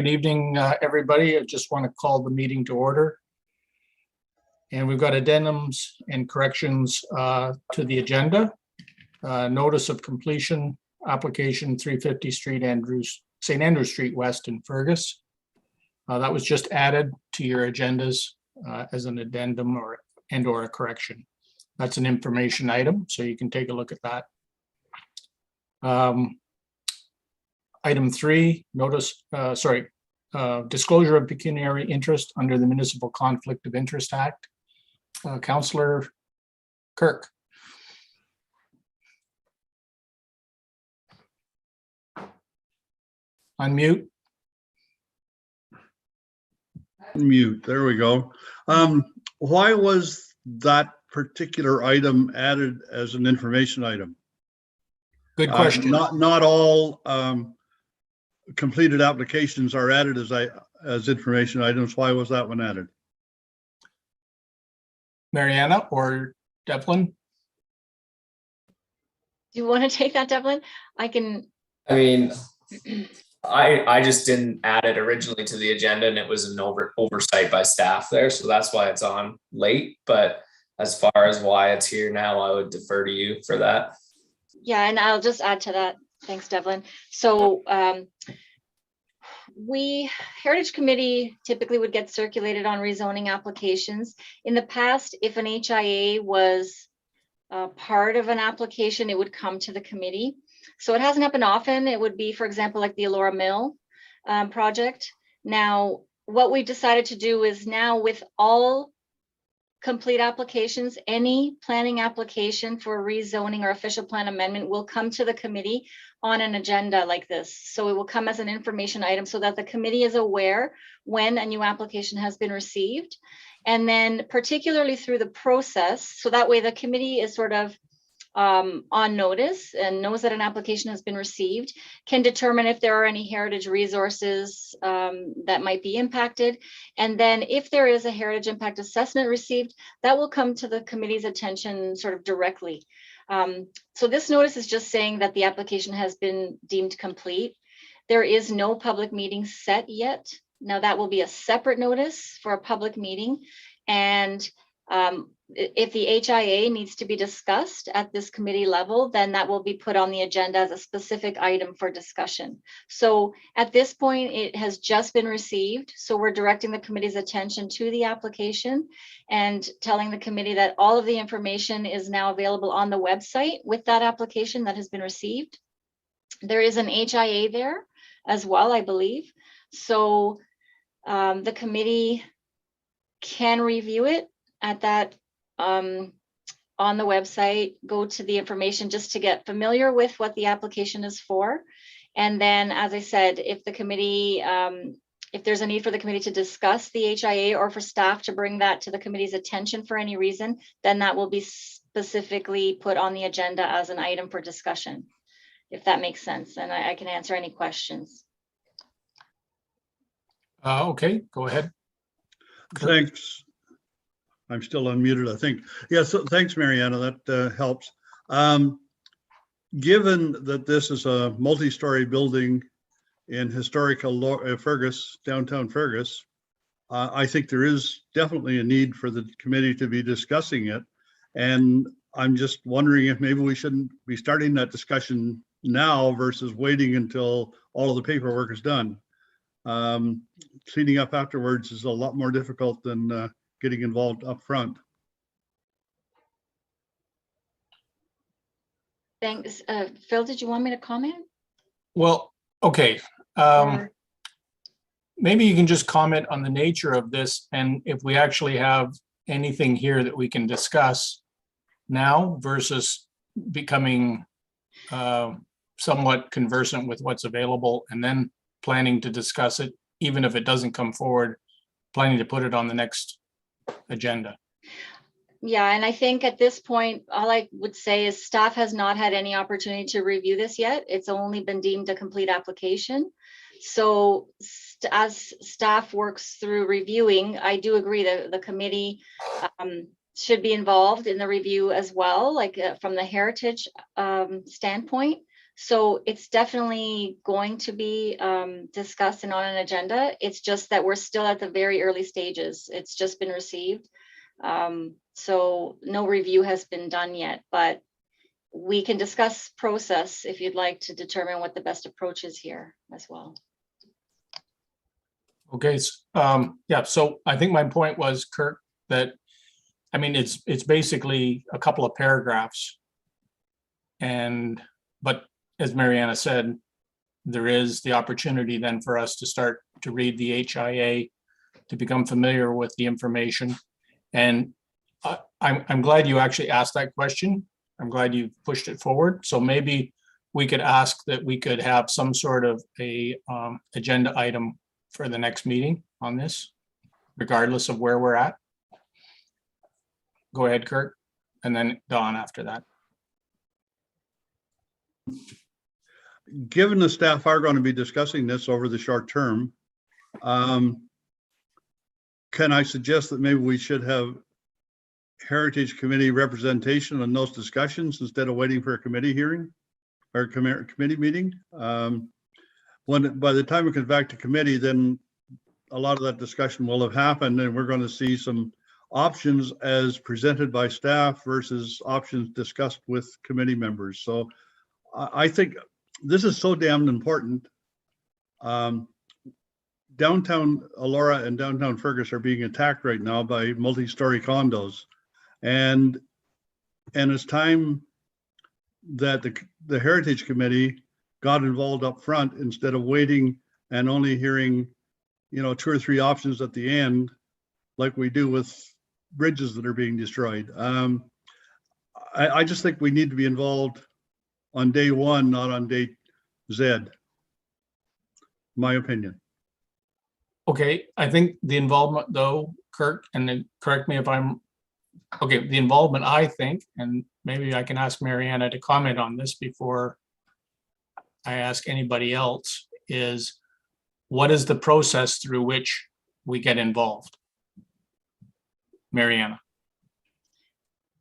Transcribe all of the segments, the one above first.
Good evening, everybody. I just want to call the meeting to order. And we've got addendums and corrections to the agenda. Notice of completion, application 350 St. Andrews Street West in Fergus. That was just added to your agendas as an addendum or a correction. That's an information item, so you can take a look at that. Item 3, disclosure of pecuniary interest under the Municipal Conflict of Interest Act. Councillor Kirk. Unmute. Mute, there we go. Why was that particular item added as an information item? Good question. Not all completed applications are added as information items. Why was that one added? Mariana or Devlin? Do you want to take that, Devlin? I can. I mean, I just didn't add it originally to the agenda, and it was an oversight by staff there, so that's why it's on late. But as far as why it's here now, I would defer to you for that. Yeah, and I'll just add to that. Thanks, Devlin. So Heritage Committee typically would get circulated on rezoning applications. In the past, if an HIA was part of an application, it would come to the committee. So it hasn't happened often. It would be, for example, like the Elora Mill project. Now, what we decided to do is now with all complete applications, any planning application for rezoning or official plan amendment will come to the committee on an agenda like this. So it will come as an information item so that the committee is aware when a new application has been received. And then particularly through the process, so that way the committee is sort of on notice and knows that an application has been received, can determine if there are any heritage resources that might be impacted. And then if there is a heritage impact assessment received, that will come to the committee's attention sort of directly. So this notice is just saying that the application has been deemed complete. There is no public meeting set yet. Now that will be a separate notice for a public meeting. And if the HIA needs to be discussed at this committee level, then that will be put on the agenda as a specific item for discussion. So at this point, it has just been received. So we're directing the committee's attention to the application and telling the committee that all of the information is now available on the website with that application that has been received. There is an HIA there as well, I believe. So the committee can review it at that on the website, go to the information just to get familiar with what the application is for. And then, as I said, if the committee, if there's a need for the committee to discuss the HIA or for staff to bring that to the committee's attention for any reason, then that will be specifically put on the agenda as an item for discussion, if that makes sense. And I can answer any questions. Okay, go ahead. Thanks. I'm still unmuted, I think. Yeah, so thanks, Mariana, that helps. Given that this is a multi-story building in historical Fergus, downtown Fergus, I think there is definitely a need for the committee to be discussing it. And I'm just wondering if maybe we shouldn't be starting that discussion now versus waiting until all of the paperwork is done. Cleaning up afterwards is a lot more difficult than getting involved up front. Thanks. Phil, did you want me to comment? Well, okay. Maybe you can just comment on the nature of this and if we actually have anything here that we can discuss now versus becoming somewhat conversant with what's available and then planning to discuss it, even if it doesn't come forward, planning to put it on the next agenda. Yeah, and I think at this point, all I would say is staff has not had any opportunity to review this yet. It's only been deemed a complete application. So as staff works through reviewing, I do agree that the committee should be involved in the review as well, like from the heritage standpoint. So it's definitely going to be discussed and on an agenda. It's just that we're still at the very early stages. It's just been received. So no review has been done yet, but we can discuss process if you'd like to determine what the best approach is here as well. Okay, yeah, so I think my point was, Kirk, that, I mean, it's basically a couple of paragraphs. But as Mariana said, there is the opportunity then for us to start to read the HIA, to become familiar with the information. And I'm glad you actually asked that question. I'm glad you pushed it forward. So maybe we could ask that we could have some sort of a agenda item for the next meeting on this, regardless of where we're at. Go ahead, Kurt, and then Don after that. Given the staff are going to be discussing this over the short term, can I suggest that maybe we should have Heritage Committee representation on those discussions instead of waiting for a committee hearing or committee meeting? By the time it comes back to committee, then a lot of that discussion will have happened, and we're going to see some options as presented by staff versus options discussed with committee members. So I think this is so damn important. Downtown Elora and downtown Fergus are being attacked right now by multi-story condos. And it's time that the Heritage Committee got involved up front instead of waiting and only hearing, 2 or 3 options at the end, like we do with bridges that are being destroyed. I just think we need to be involved on day one, not on day Z. My opinion. Okay, I think the involvement though, Kirk, and then correct me if I'm, okay, the involvement, I think, and maybe I can ask Mariana to comment on this before I ask anybody else, is what is the process through which we get involved? Mariana.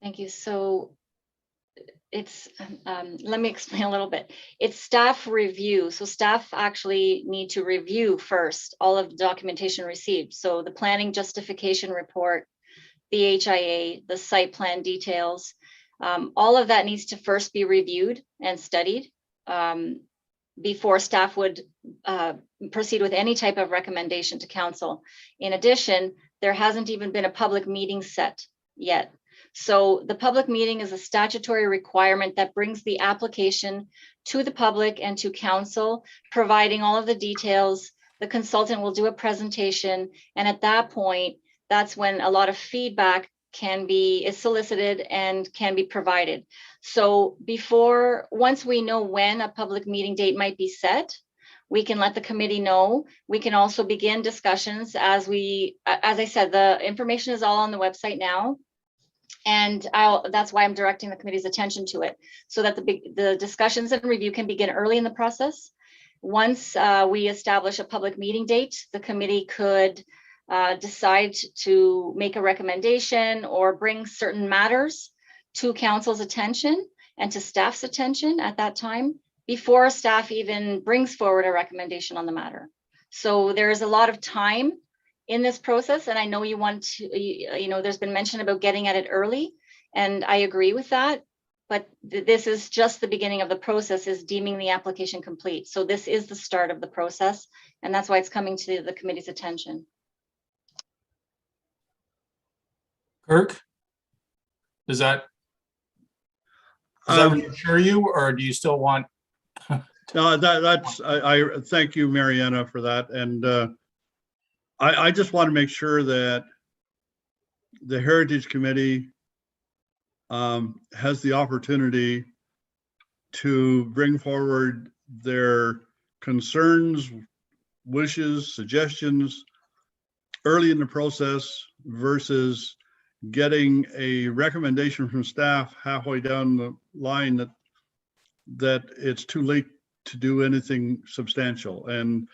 Thank you. So it's, let me explain a little bit. It's staff review. So staff actually need to review first all of the documentation received. So the planning justification report, the HIA, the site plan details, all of that needs to first be reviewed and studied before staff would proceed with any type of recommendation to council. In addition, there hasn't even been a public meeting set yet. So the public meeting is a statutory requirement that brings the application to the public and to council, providing all of the details. The consultant will do a presentation, and at that point, that's when a lot of feedback is solicited and can be provided. So once we know when a public meeting date might be set, we can let the committee know. We can also begin discussions as I said, the information is all on the website now. And that's why I'm directing the committee's attention to it, so that the discussions and review can begin early in the process. Once we establish a public meeting date, the committee could decide to make a recommendation or bring certain matters to council's attention and to staff's attention at that time, before staff even brings forward a recommendation on the matter. So there's a lot of time in this process, and I know you want to, there's been mention about getting at it early, and I agree with that, but this is just the beginning of the process, is deeming the application complete. So this is the start of the process, and that's why it's coming to the committee's attention. Kirk, does that reassure you, or do you still want? No, that's, I thank you, Mariana, for that. And I just want to make sure that the Heritage Committee has the opportunity to bring forward their concerns, wishes, suggestions early in the process versus getting a recommendation from staff halfway down the line that it's too late to do anything substantial. And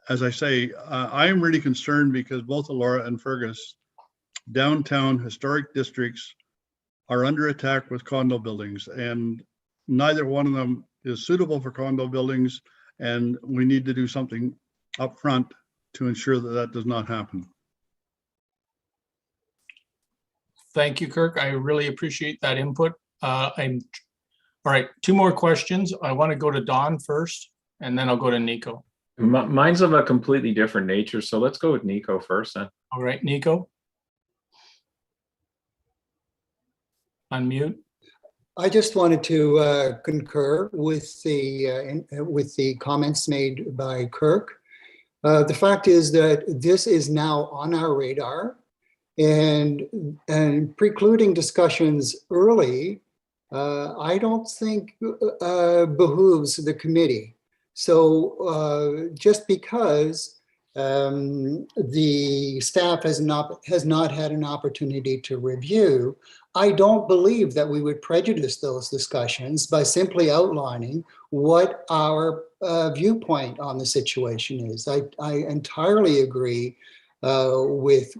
as I say, I'm really concerned because both Elora and Fergus downtown historic districts are under attack with condo buildings, and neither one of them is suitable for condo buildings, and we need to do something up front to ensure that that does not happen. Thank you, Kirk. I really appreciate that input. All right, two more questions. I want to go to Don first, and then I'll go to Nico. Mine's of a completely different nature, so let's go with Nico first then. All right, Nico. Unmute. I just wanted to concur with the comments made by Kirk. The fact is that this is now on our radar, and precluding discussions early, I don't think behooves the committee. So just because the staff has not had an opportunity to review, I don't believe that we would prejudice those discussions by simply outlining what our viewpoint on the situation is. I entirely agree with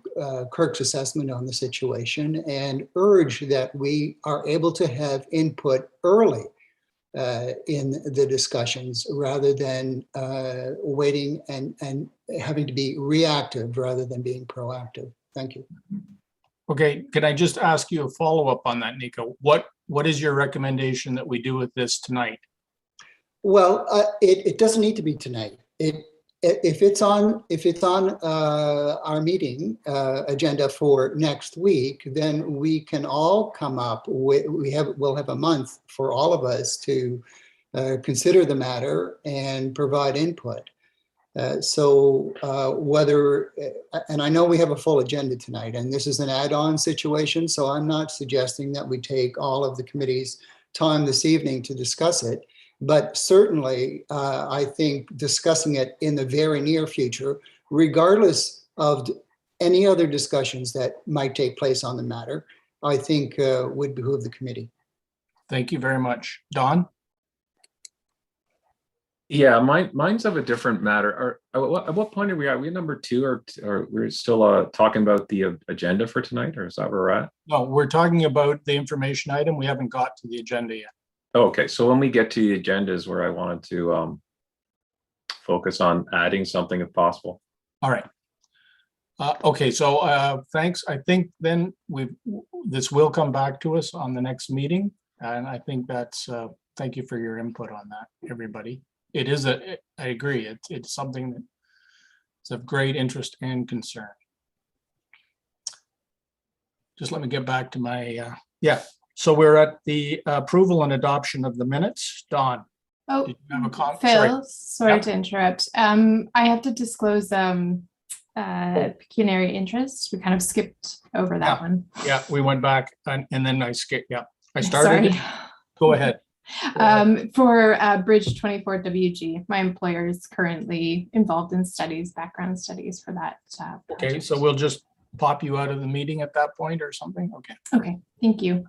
Kirk's assessment on the situation and urge that we are able to have input early in the discussions rather than waiting and having to be reactive rather than being proactive. Thank you. Okay, can I just ask you a follow-up on that, Nico? What is your recommendation that we do with this tonight? Well, it doesn't need to be tonight. If it's on our meeting agenda for next week, then we can all come up with, we'll have a month for all of us to consider the matter and provide input. So whether, and I know we have a full agenda tonight, and this is an add-on situation, so I'm not suggesting that we take all of the committee's time this evening to discuss it. But certainly, I think discussing it in the very near future, regardless of any other discussions that might take place on the matter, I think would behoove the committee. Thank you very much. Don? Yeah, mine's of a different matter. At what point are we at? Are we at number 2 or we're still talking about the agenda for tonight, or is that where we're at? No, we're talking about the information item. We haven't got to the agenda yet. Oh, okay, so when we get to the agenda is where I wanted to focus on adding something if possible. All right. Okay, so thanks. I think then this will come back to us on the next meeting. And I think that's, thank you for your input on that, everybody. It is I agree, it's something that's of great interest and concern. Just let me get back to my, yeah. So we're at the approval and adoption of the minutes. Don, Oh, did you have a comment? Phil, sorry Yep. to interrupt. I have to disclose pecuniary interest. We kind of skipped over that Yeah. one. Yeah, we went back and then I skipped, yeah. I started, Sorry. go ahead. For Bridge 24 WG, my employer is currently involved in background studies for that. Okay, project. so we'll just pop you out of the meeting at that point or something, okay. Okay, thank you.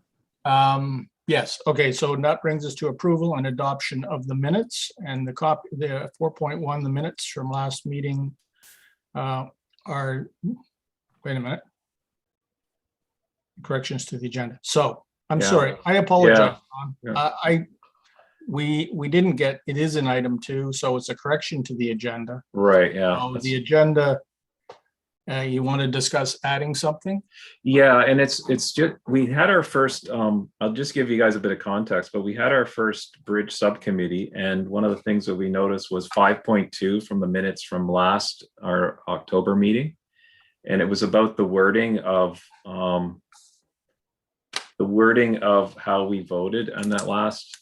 Yes, okay, so that brings us to approval and adoption of the minutes, and the 4.1, the minutes from last meeting are, wait a minute. Corrections to the agenda. So I'm Yeah. sorry, I apologize. Yeah. Don. We didn't get, it is in item 2, so it's a correction to the agenda. Right, yeah. So the agenda, you want to discuss adding something? Yeah, and it's just, we had our first, I'll just give you guys a bit of context, but we had our first bridge subcommittee, and one of the things that we noticed was 5.2 from the minutes from our October meeting. And it was about the wording of how we voted on that last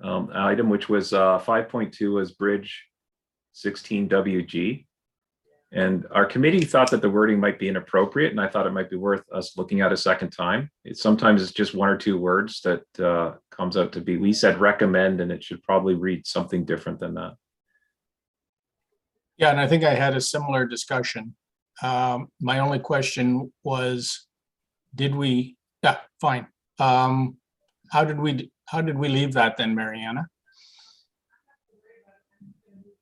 item, which was 5.2 was Bridge 16 WG. And our committee thought that the wording might be inappropriate, and I thought it might be worth us looking at a second time. Sometimes it's just 1 or 2 words that comes out to be, we said recommend, and it should probably read something different than that. Yeah, and I think I had a similar discussion. My only question was, yeah, fine. How did we leave that then, Mariana?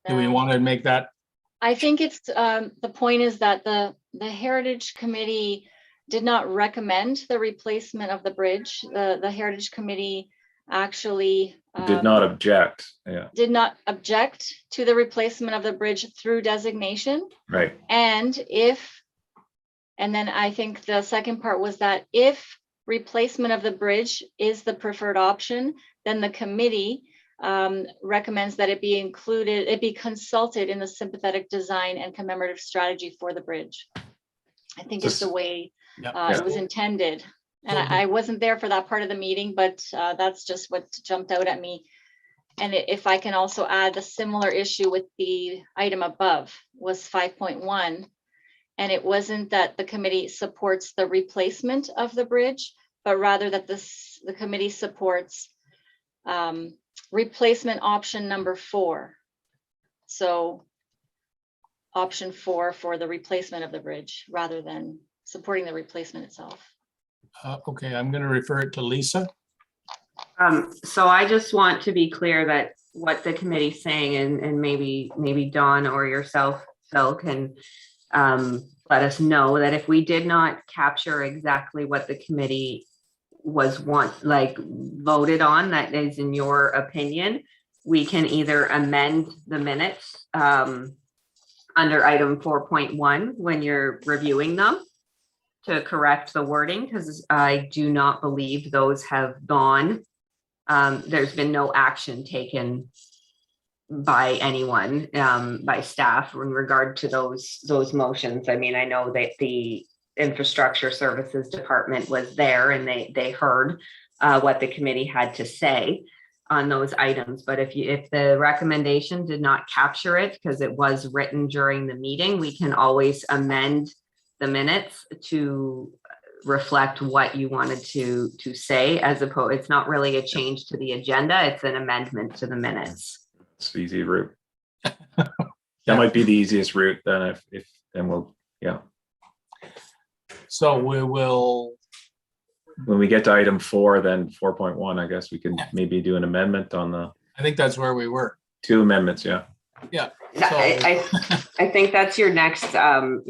Do we want to make that? I think it's, the point is that the Heritage Committee did not recommend the replacement of the bridge. The Heritage Committee actually Did not object. Yeah, did not object to the replacement of the bridge through designation. right. And then I think the second part was that if replacement of the bridge is the preferred option, then the committee recommends that it be consulted in the sympathetic design and commemorative strategy for the bridge. I think it's the way it was intended. And I wasn't there for that part of the meeting, but that's just what jumped out at me. And if I can also add, the similar issue with the item above was 5.1. And it wasn't that the committee supports the replacement of the bridge, but rather that the committee supports replacement option number 4. So option 4 for the replacement of the bridge rather than supporting the replacement itself. Okay, I'm going to refer it to Lisa. So I just want to be clear that what the committee's saying, and maybe Dawn or yourself, Phil, can let us know that if we did not capture exactly what the committee voted on, that is in your opinion, we can either amend the minutes under item 4.1 when you're reviewing them to correct the wording, because I do not believe those have gone. There's been no action taken by anyone, by staff in regard to those motions. I mean, I know that the infrastructure services department was there and they heard what the committee had to say on those items. But if the recommendation did not capture it because it was written during the meeting, we can always amend the minutes to reflect what you wanted to say, as opposed, it's not really a change to the agenda, it's an amendment to the minutes. It's the easy route. That might be the easiest route then then we'll, yeah. So we will, When we get to item 4, then 4.1, I guess we can maybe do an amendment on the I think that's where we were. 2 amendments, yeah. Yeah. I think that's your next item.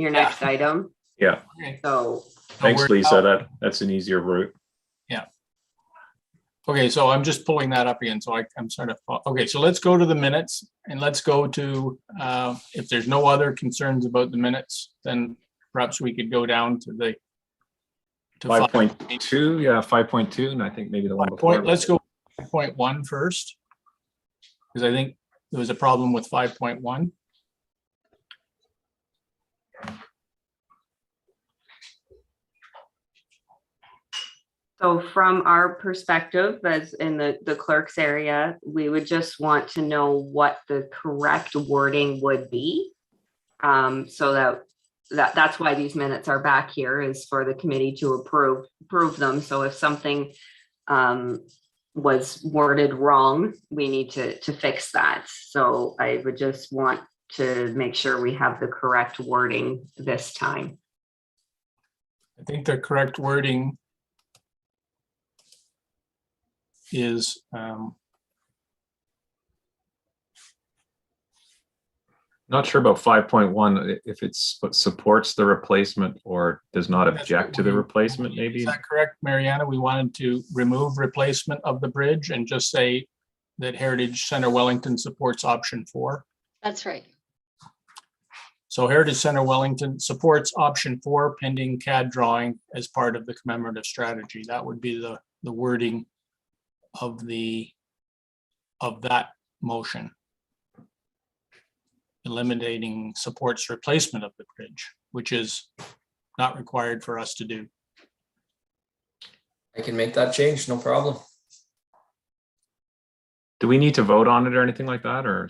Yeah. Okay. So Thanks, we're Lisa. now- That's an easier route. Okay, so I'm just pulling that up again. So I'm sort of, okay, so let's go to the minutes and let's go to, if there's no other concerns about the minutes, then perhaps we could go down to the. to 5.2, yeah, 5.2, and I think maybe the one before. Let's go 5.1 first. Because I think there was a problem with 5.1. So from our perspective, as in the clerk's area, we would just want to know what the correct wording would be. So that's why these minutes are back here, is for the committee to approve them. So if something was worded wrong, we need to fix that. So I would just want to make sure we have the correct wording this time. I think the correct wording is Not sure about 5.1, if it's what supports the replacement or does not That's object what to the we- replacement, is maybe. that correct, Mariana? We wanted to remove replacement of the bridge and just say that Heritage Center Wellington supports option 4. That's right. So Heritage Center Wellington supports option 4 pending CAD drawing as part of the commemorative strategy. That would be the wording of that motion. Eliminating supports replacement of the bridge, which is not required for us to do. I can make that change, no problem. Do we need to vote on it or anything like that, or?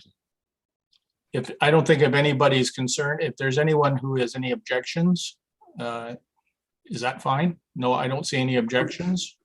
I don't think if anybody's concerned, if there's anyone who has any objections, is that fine? No, I don't see any objections.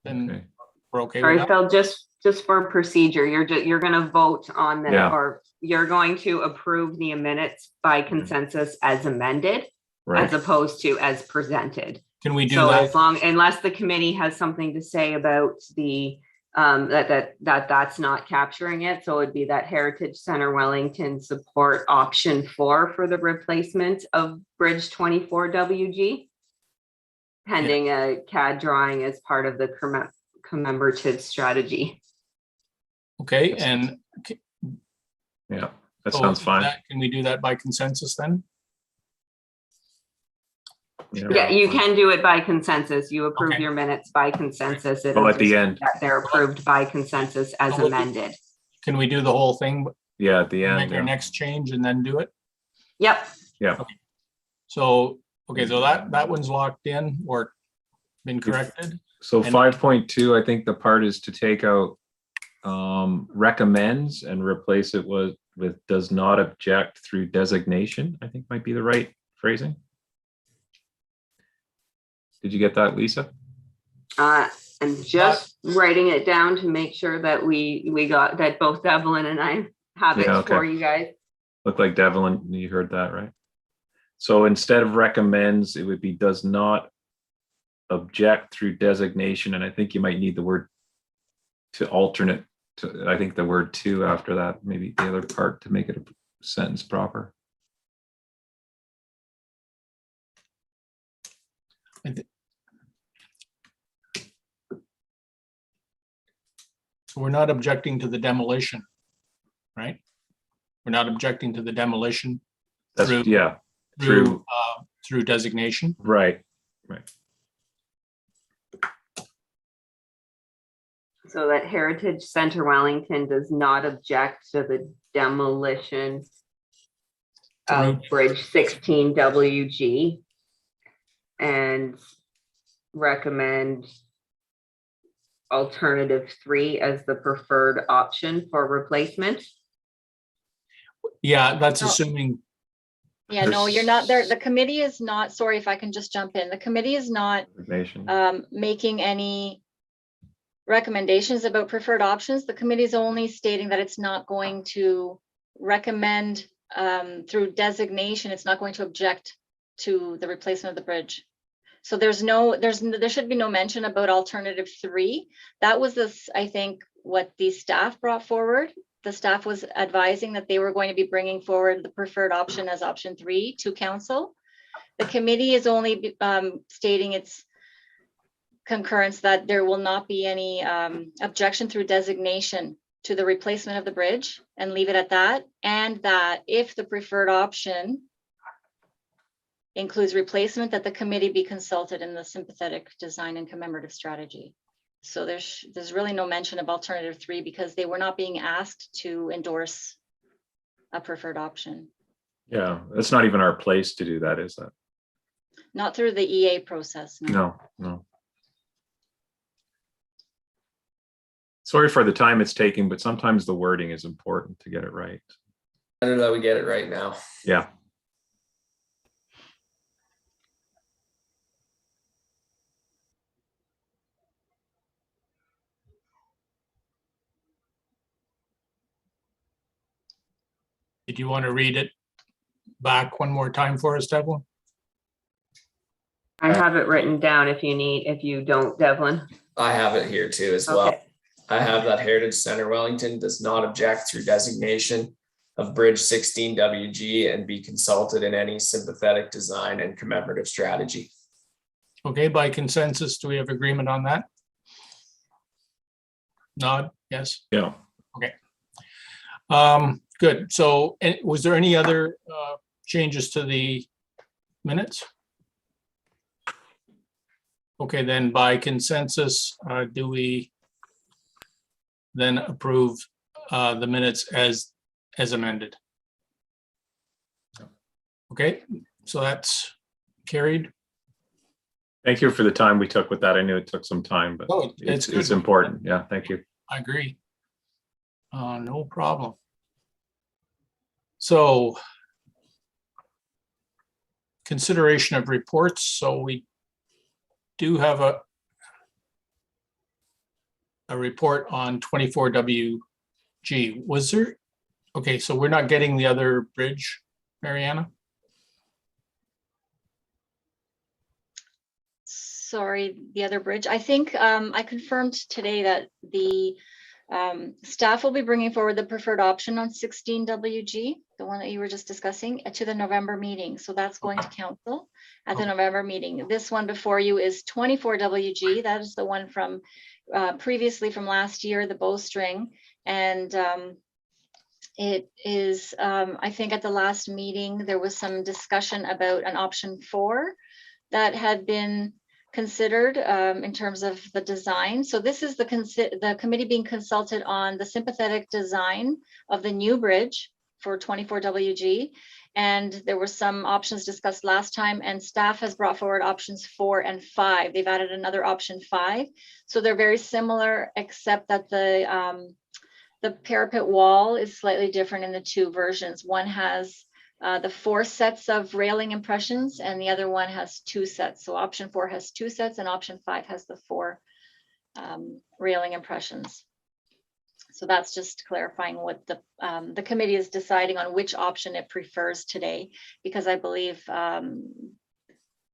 Then Okay. we're okay Sorry, with that. Phil, just for procedure, you're gonna vote on the, Yeah. or you're going to approve the minutes by consensus as amended, Right, as opposed to as presented. Can we do So that? as long, unless the committee has something to say about the, that's not capturing it, so it'd be that Heritage Center Wellington support option 4 for the replacement of Bridge 24 WG. Pending a CAD drawing as part of the commemorative strategy. Okay, and Yeah, that so sounds is fine. Can we do that by consensus then? Yeah, you can do it by consensus. You approve Okay. your minutes by consensus. It'll Oh, at the just be end. that they're approved by consensus as So we'll do- amended. Can we do the whole thing, Yeah, at the end. make our Yeah. next change and then do it? Yep. So, okay, so that one's locked in or been corrected. So And- 5.2, I think the part is to take out recommends and replace it with does not object through designation, I think might be the right phrasing. Did you get that, Lisa? I'm just writing it down to make sure that we got that both Devlin and I have it Yeah, okay. for you guys. Looked like Devlin, you heard that, right? So instead of recommends, it would be does not object through designation. And I think you might need the word to alternate to, I think the word to after that, maybe the other part to make it a sentence proper. So we're not objecting to the demolition, right? We're not objecting to the demolition That's, Through- yeah, through designation. right. So that Heritage Center Wellington does not object to the demolition of Bridge 16 WG and recommend alternative 3 as the preferred option for replacement. Yeah, that's No. assuming, Yeah, no, you're not there. The committee is not, sorry if I can just jump in. The committee is not Designation. making any recommendations about preferred options. The committee is only stating that it's not going to recommend through designation. It's not going to object to the replacement of the bridge. So there should be no mention about alternative 3. That was this, I think, what the staff brought forward. The staff was advising that they were going to be bringing forward the preferred option as option 3 to council. The committee is only stating its concurrence that there will not be any objection through designation to the replacement of the bridge and leave it at that. And that if the preferred option includes replacement, that the committee be consulted in the sympathetic design and commemorative strategy. So there's really no mention of alternative 3 because they were not being asked to endorse a preferred option. Yeah, it's not even our place to do that, is that? Not through the EA process. No. Sorry for the time it's taking, but sometimes the wording is important to get it right. Better that we get it right now. Yeah. did you want to read it back one more time for us, Devlin? I have it written down if you don't, Devlin. I have it here too as well. Okay. I have that Heritage Center Wellington does not object through designation of Bridge 16 WG and be consulted in any sympathetic design and commemorative strategy. Okay, by consensus, do we have agreement on that? Nod, yes. Yeah. Good. So was there any other changes to the minutes? Okay, then by consensus, do we then approve the minutes as amended? Okay, so that's carried. Thank you for the time we took with that. I knew it took some time, but Oh, it's good. important. Yeah, thank you. I agree. No problem. So consideration of reports. So we do have a report on 24 WG. Was there? Okay, so we're not getting the other bridge, Mariana? Sorry, the other bridge. I think I confirmed today that the staff will be bringing forward the preferred option on 16 WG, the one that you were just discussing, to the November meeting. So that's going to council at the November meeting. This one before you is 24 WG. That is the one from previously from last year, the bowstring. And it is, I think at the last meeting, there was some discussion about an option 4 that had been considered in terms of the design. So this is the committee being consulted on the sympathetic design of the new bridge for 24WG. And there were some options discussed last time, and staff has brought forward options 4 and 5. They've added another option 5. So they're very similar, except that the parapet wall is slightly different in the two versions. One has the 4 sets of railing impressions, and the other one has 2 sets. So option 4 has 2 sets, and option 5 has the 4 railing impressions. So that's just clarifying what the committee is deciding on which option it prefers today, because I believe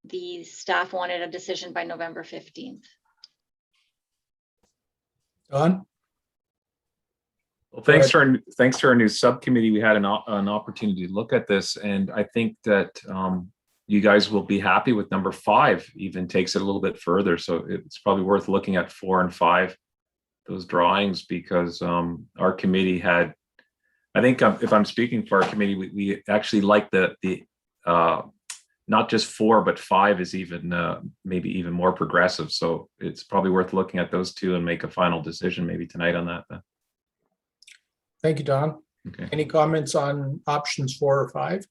the staff wanted a decision by November 15th. Don? Well, thanks to our new subcommittee, we had an opportunity to look at this, and I think that you guys will be happy with number 5. Even takes it a little bit further, so it's probably worth looking at 4 and 5, those drawings, because our committee had, I think if I'm speaking for our committee, we actually like the not just 4 but 5 is even maybe even more progressive. So it's probably worth looking at those 2 and make a final decision maybe tonight on that then. Thank you, Don. Okay. Any comments on options 4 or 5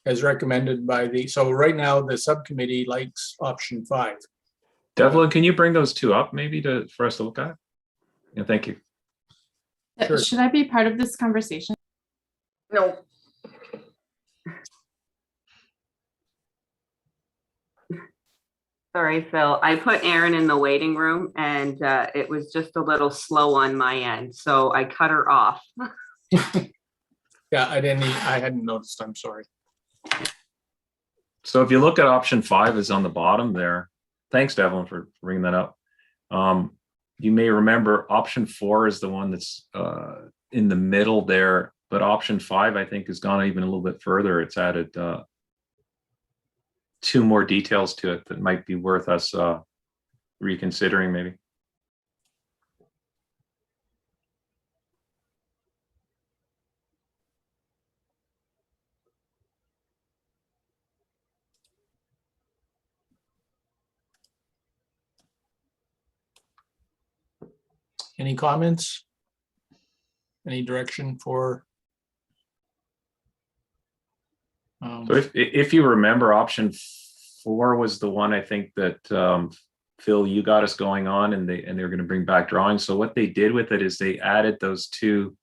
as recommended by so right now the subcommittee likes option 5. Devlin, can you bring those 2 up maybe for us to look at? Yeah, thank you. Sure. Should I be part of this conversation? No. Sorry, Phil. I put Erin in the waiting room, and it was just a little slow on my end, so I cut her off. Yeah, I hadn't noticed. I'm sorry. So if you look at option 5 is on the bottom there. Thanks, Devlin, for bringing that up. You may remember option 4 is the one that's in the middle there, but option 5, I think, has gone even a little bit further. It's added 2 more details to it that might be worth us reconsidering maybe. Any comments? Any direction for? So if you remember, option 4 was the one I think that Phil, you got us going on, and they're going to bring back drawings. So what they did with it is they added those 2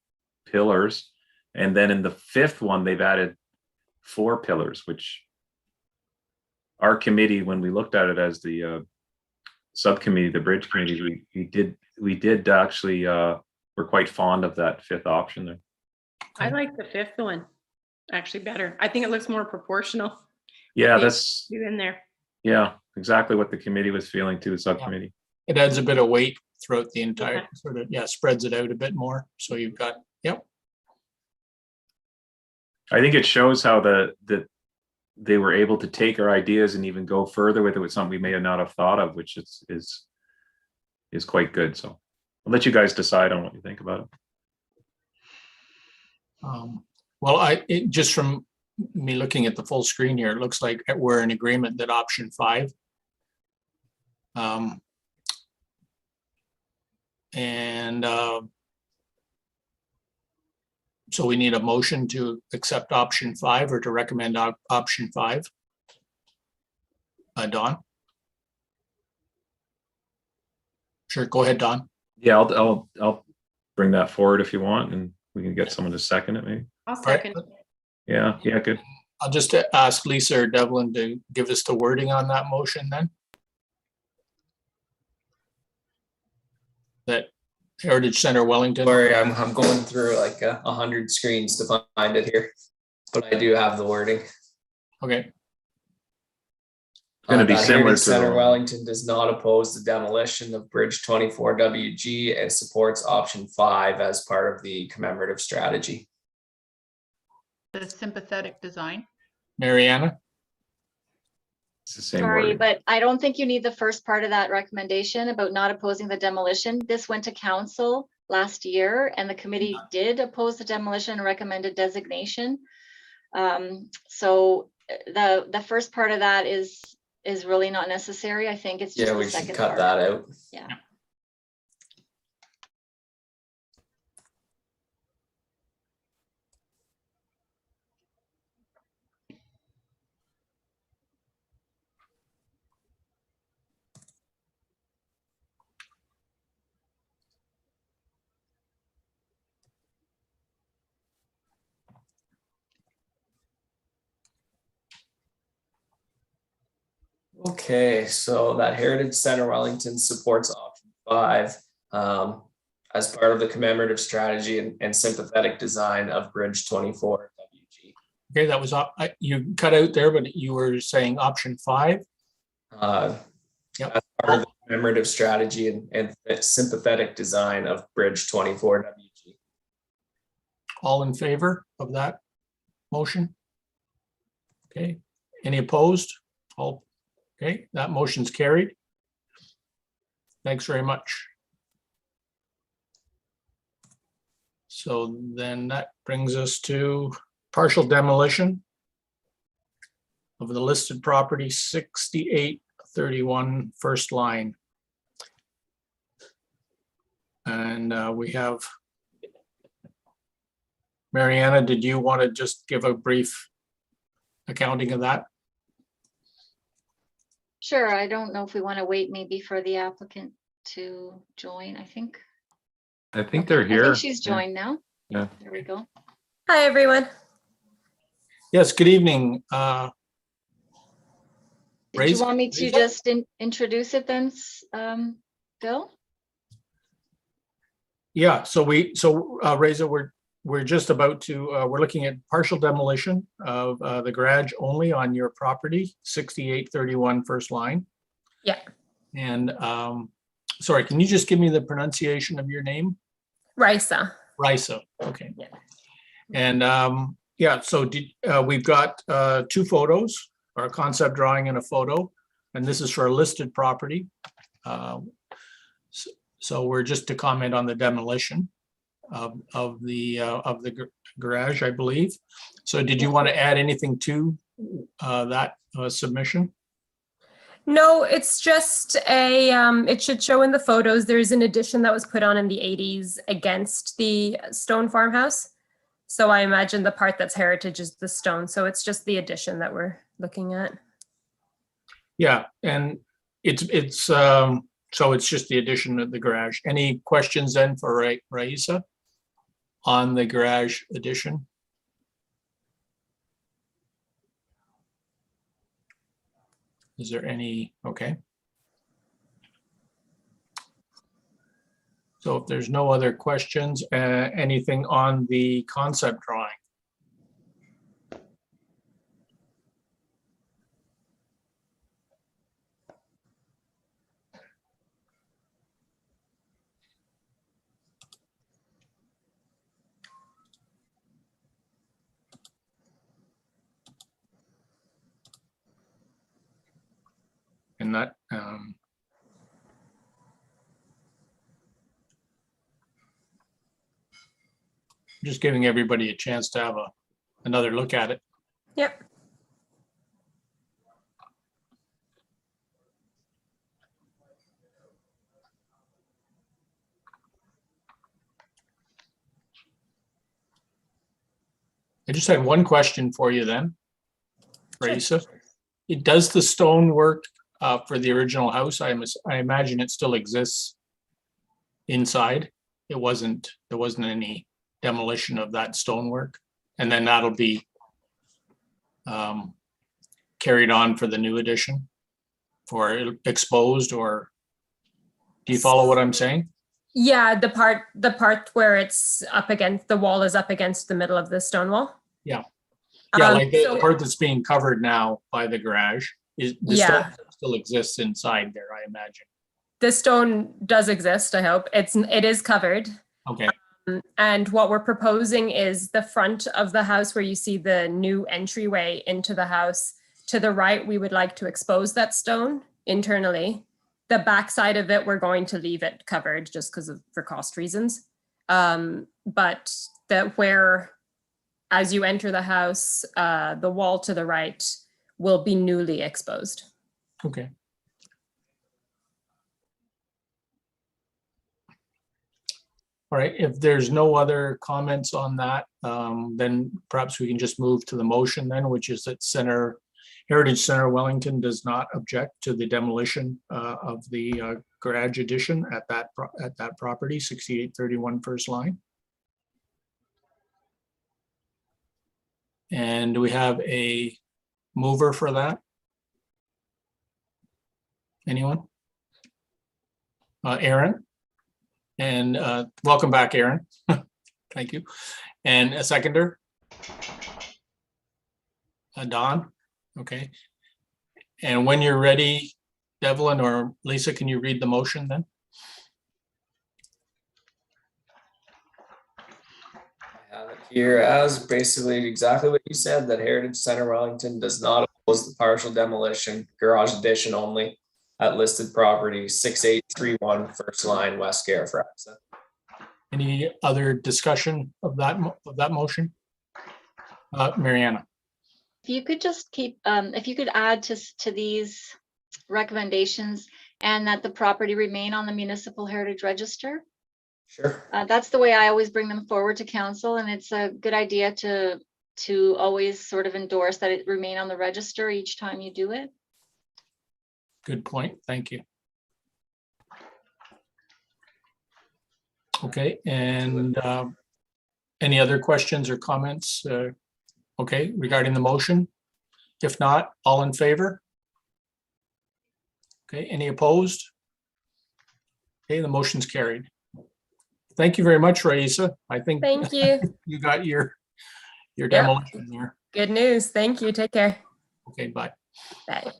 pillars, and then in the 5th one they've added 4 pillars, which our committee, when we looked at it as the subcommittee, the bridge committee, we did actually we're quite fond of that 5th option there. I like the 5th one actually better. I think it looks more proportional. Yeah, that's in there. Yeah, exactly what the committee was feeling too, the subcommittee. It adds a bit of weight throughout the entire sort of, spreads it out a bit more. So you've got, I think it shows how they were able to take our ideas and even go further with it with something we may not have thought of, which is quite good. So I'll let you guys decide on what you think about it. Well, just from me looking at the full screen here, it looks like we're in agreement that option 5. So we need a motion to accept option 5 or to recommend option 5. Don? Sure, go ahead, Don. Yeah, I'll bring that forward if you want, and we can get someone to second it maybe. I'll second. Yeah, good. I'll just ask Lisa or Devlin to give us the wording on that motion then. That Heritage Center Wellington. Sorry, I'm going through like 100 screens to find it here, but I do have the wording. Okay. It's going to be that similar Heritage to Center Wellington does not oppose the demolition of Bridge 24WG and supports option 5 as part of the commemorative strategy. The sympathetic design. Mariana? It's the same Sorry, wording. but I don't think you need the first part of that recommendation about not opposing the demolition. This went to council last year, and the committee did oppose the demolition and recommended designation. So the first part of that is really not necessary. I think it's just Yeah, the we should second cut part. that out. Yeah. Okay, so that Heritage Center Wellington supports option 5 as part of the commemorative strategy and sympathetic design of Bridge 24 WG. Okay, that was, you cut out there, but you were saying option 5. Yep. As part of the commemorative strategy and sympathetic design of Bridge 24 WG. All in favor of that motion? Okay, any opposed? All, okay, that motion's carried. Thanks very much. So then that brings us to partial demolition of the listed property 6831 first line. And we have Mariana, did you want to just give a brief accounting of that? Sure. I don't know if we want to wait maybe for the applicant to join. I think they're here. I think she's joined now. Yeah. There we go. Hi, everyone. Yes, good evening. Did Raise- you want me to just introduce it then, Bill? Yeah, so Reza, we're just about to, we're looking at partial demolition of the garage only on your property, 6831 first line. Yeah. And sorry, can you just give me the pronunciation of your name? Risa. Risa, okay. Yeah. And yeah, so we've got 2 photos, or a concept drawing and a photo, and this is for a listed property. So we're just to comment on the demolition of the garage, I believe. So did you want to add anything to that submission? No, it's just it should show in the photos, there's an addition that was put on in the 80s against the stone farmhouse. So I imagine the part that's heritage is the stone. So it's just the addition that we're looking at. Yeah, and it's so it's just the addition of the garage. Any questions then for Raisa on the garage addition? Is there any, okay. So if there's no other questions, anything on the concept drawing? And that, just giving everybody a chance to have another look at it. Yep. I just had one question for you then, Raisa. It does the stone work for the original house? I imagine it still exists inside. There wasn't any demolition of that stonework, and then that'll be carried on for the new addition, for exposed, or do you follow what I'm saying? Yeah, the part where it's up against the wall is up against the middle of the stone wall. Yeah. Yeah, like the so- part that's being covered now by the garage is the Yeah. stone still exists inside there, I imagine. The stone does exist, I hope. It is covered. Okay, And what we're proposing is the front of the house where you see the new entryway into the house. To the right, we would like to expose that stone internally. The back side of it, we're going to leave it covered just for cost reasons. But that where, as you enter the house, the wall to the right will be newly exposed. Okay. All right, if there's no other comments on that, then perhaps we can just move to the motion then, which is that Heritage Center Wellington does not object to the demolition of the garage addition at that property, 6831 First Line. And do we have a mover for that? Anyone? Aaron? And welcome back, Aaron. Thank you. And a seconder? Don? Okay. And when you're ready, Devlin or Lisa, can you read the motion then? I have it here as basically exactly what you said, that Heritage Center Wellington does not oppose the partial demolition, garage addition only, at listed property 6831 First Line, West Garafraxa. Any other discussion of that motion? Mariana? If you could just keep, if you could add to these recommendations and that the property remain on the Municipal Heritage Register. Sure. That's the way I always bring them forward to council, and it's a good idea to always sort of endorse that it remain on the register each time you do it. Good point. Thank you. Okay, and any other questions or comments? Okay, regarding the motion? If not, all in favor? Okay, any opposed? Okay, the motion's carried. Thank you very much, Raisa. I think Thank you. you got your demolition there. Good news. Thank you. Take care. Okay, bye. Bye.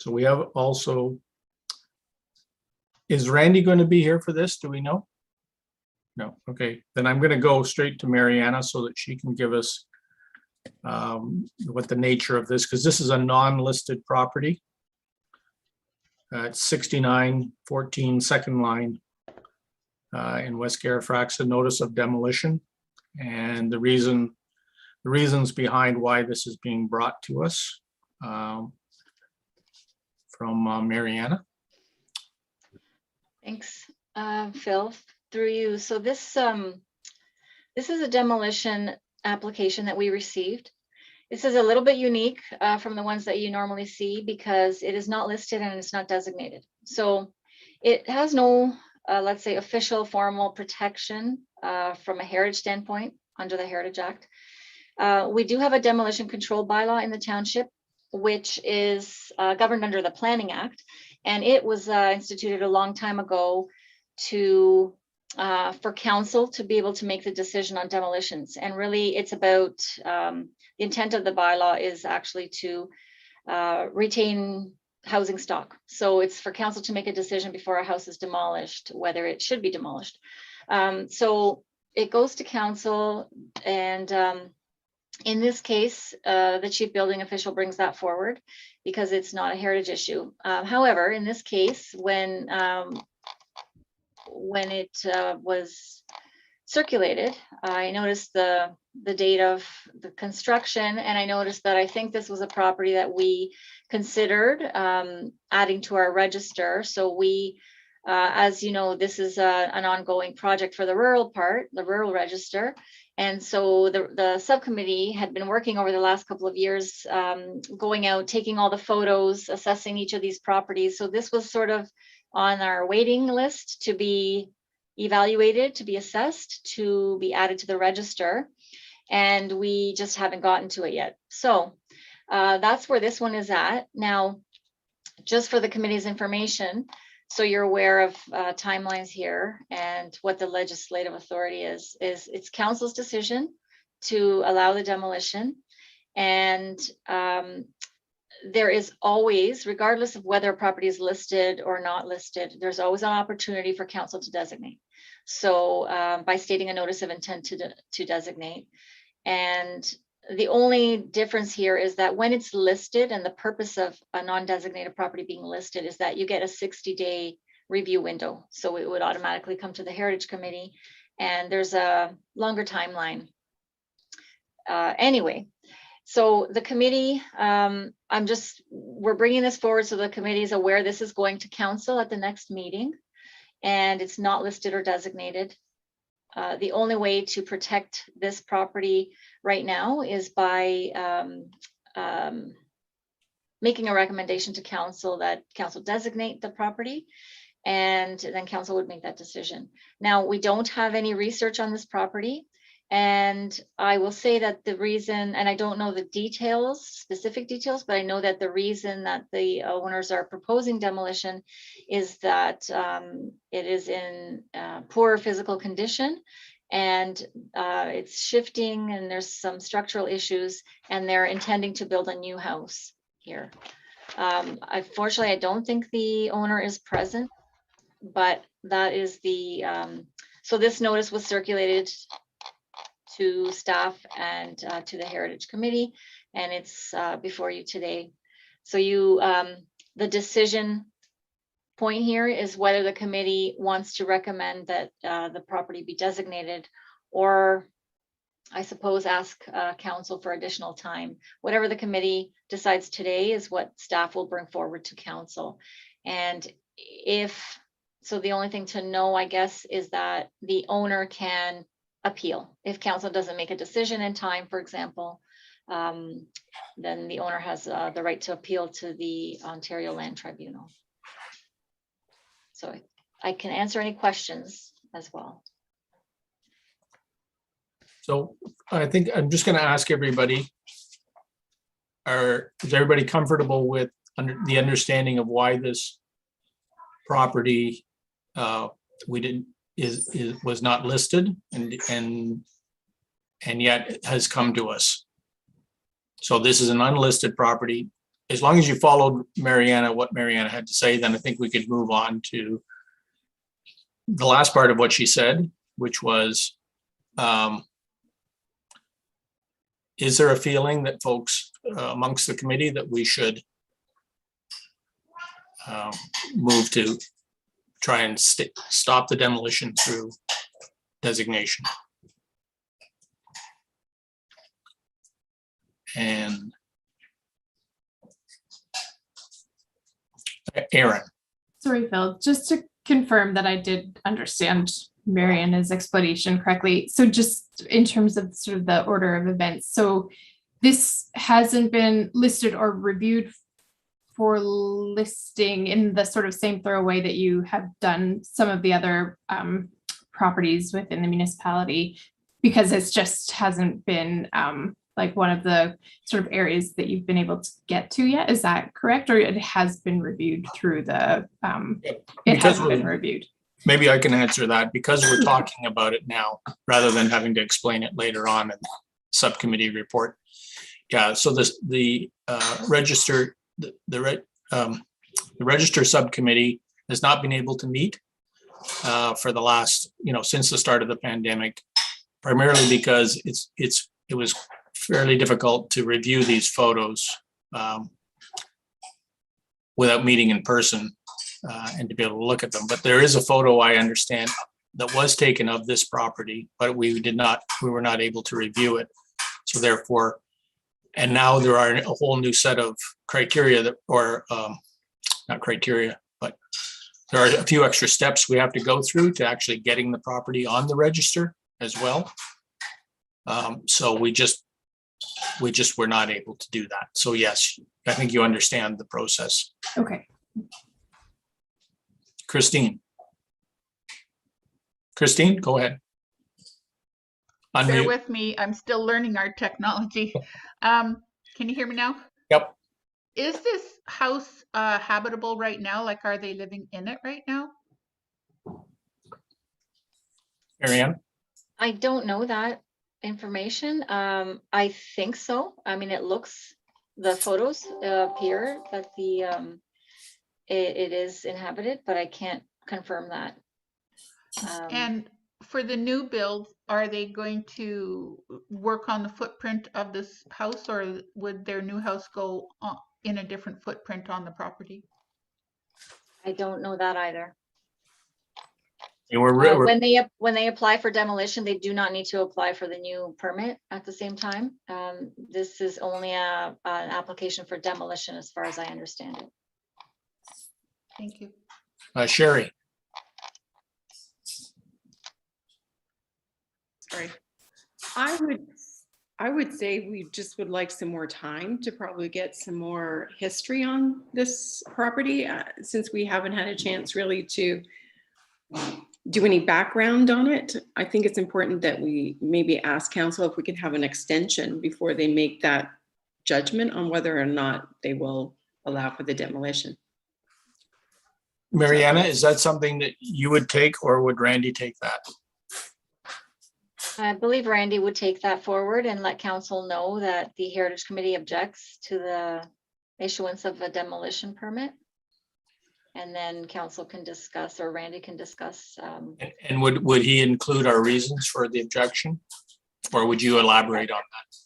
So we have also, is Randy going to be here for this? Do we know? No. Okay, then I'm going to go straight to Mariana so that she can give us what the nature of this, because this is a non-listed property. It's 6914 Second Line in West Garafraxa, notice of demolition. And the reasons behind why this is being brought to us from Mariana. Thanks, Phil, through you. So this is a demolition application that we received. This is a little bit unique from the ones that you normally see because it is not listed and it's not designated. So it has no, let's say, official formal protection from a heritage standpoint under the Heritage Act. We do have a demolition control bylaw in the township, which is governed under the Planning Act. And it was instituted a long time ago to for council to be able to make the decision on demolitions. And really it's about, the intent of the bylaw is actually to retain housing stock. So it's for council to make a decision before a house is demolished, whether it should be demolished. So it goes to council, and in this case, the chief building official brings that forward because it's not a heritage issue. However, in this case, when it was circulated, I noticed the date of the construction, and I noticed that I think this was a property that we considered adding to our register. So we, as you know, this is an ongoing project for the rural part, the rural register. And so the subcommittee had been working over the last couple of years, going out, taking all the photos, assessing each of these properties. So this was sort of on our waiting list to be evaluated, to be assessed, to be added to the register. And we just haven't gotten to it yet. So that's where this one is at. Now, just for the committee's information, so you're aware of timelines here and what the legislative authority is it's council's decision to allow the demolition. And there is always, regardless of whether a property is listed or not listed, there's always an opportunity for council to designate. So by stating a notice of intent to designate. And the only difference here is that when it's listed, and the purpose of a non-designated property being listed is that you get a 60-day review window. So it would automatically come to the Heritage Committee, and there's a longer timeline. Anyway, so the committee, we're bringing this forward so the committee is aware this is going to council at the next meeting, and it's not listed or designated. The only way to protect this property right now is by making a recommendation to council that council designate the property, and then council would make that decision. Now, we don't have any research on this property, and I will say that the reason, and I don't know the details, specific details, but I know that the reason that the owners are proposing demolition is that it is in poor physical condition, and it's shifting, and there's some structural issues, and they're intending to build a new house here. Unfortunately, I don't think the owner is present, but that is the, so this notice was circulated to staff and to the Heritage Committee, and it's before you today. So you, the decision point here is whether the committee wants to recommend that the property be designated, or I suppose ask council for additional time. Whatever the committee decides today is what staff will bring forward to council. And if, so the only thing to know, I guess, is that the owner can appeal. If council doesn't make a decision in time, for example, then the owner has the right to appeal to the Ontario Land Tribunal. So I can answer any questions as well. So I think I'm just going to ask everybody, is everybody comfortable with the understanding of why this property was not listed and yet has come to us? So this is an unlisted property. As long as you followed Mariana, what Mariana had to say, then I think we could move on to the last part of what she said, which was, is there a feeling that folks amongst the committee that we should move to try and stop the demolition through designation? And Aaron. Sorry, Phil, just to confirm that I did understand Mariana's explanation correctly. So just in terms of sort of the order of events, so this hasn't been listed or reviewed for listing in the sort of same thorough way that you have done some of the other properties within the municipality, because it's just hasn't been like one of the sort of areas that you've been able to get to yet. Is that correct? Or it has been reviewed through the, it hasn't been reviewed? Maybe I can answer that, because we're talking about it now rather than having to explain it later on in the subcommittee report. Yeah, so the register subcommittee has not been able to meet for the last, since the start of the pandemic, primarily because it was fairly difficult to review these photos without meeting in person and to be able to look at them. But there is a photo, I understand, that was taken of this property, but we were not able to review it. So therefore, and now there are a whole new set of criteria that, or not criteria, but there are a few extra steps we have to go through to actually getting the property on the register as well. So we just were not able to do that. So yes, I think you understand the process. Okay. Christine, go ahead. Bear Unmute. with me. I'm still learning our technology. Can you hear me now? Yep. Is this house habitable right now? Like, are they living in it right now? Marianne? I don't know that information. I think so. I mean, the photos appear that it is inhabited, but I can't confirm that. And for the new build, are they going to work on the footprint of this house, or would their new house go in a different footprint on the property? I don't know that either. And we're When they apply for demolition, they do not need to apply for the new permit at the same time. This is only an application for demolition, as far as I understand it. Thank you. Sherry. Sorry. I would say we just would like some more time to probably get some more history on this property, since we haven't had a chance really to do any background on it. I think it's important that we maybe ask council if we can have an extension before they make that judgment on whether or not they will allow for the demolition. Mariana, is that something that you would take, or would Randy take that? I believe Randy would take that forward and let council know that the Heritage Committee objects to the issuance of a demolition permit. And then council can discuss, or Randy can discuss. And would he include our reasons for the objection? Or would you elaborate on that?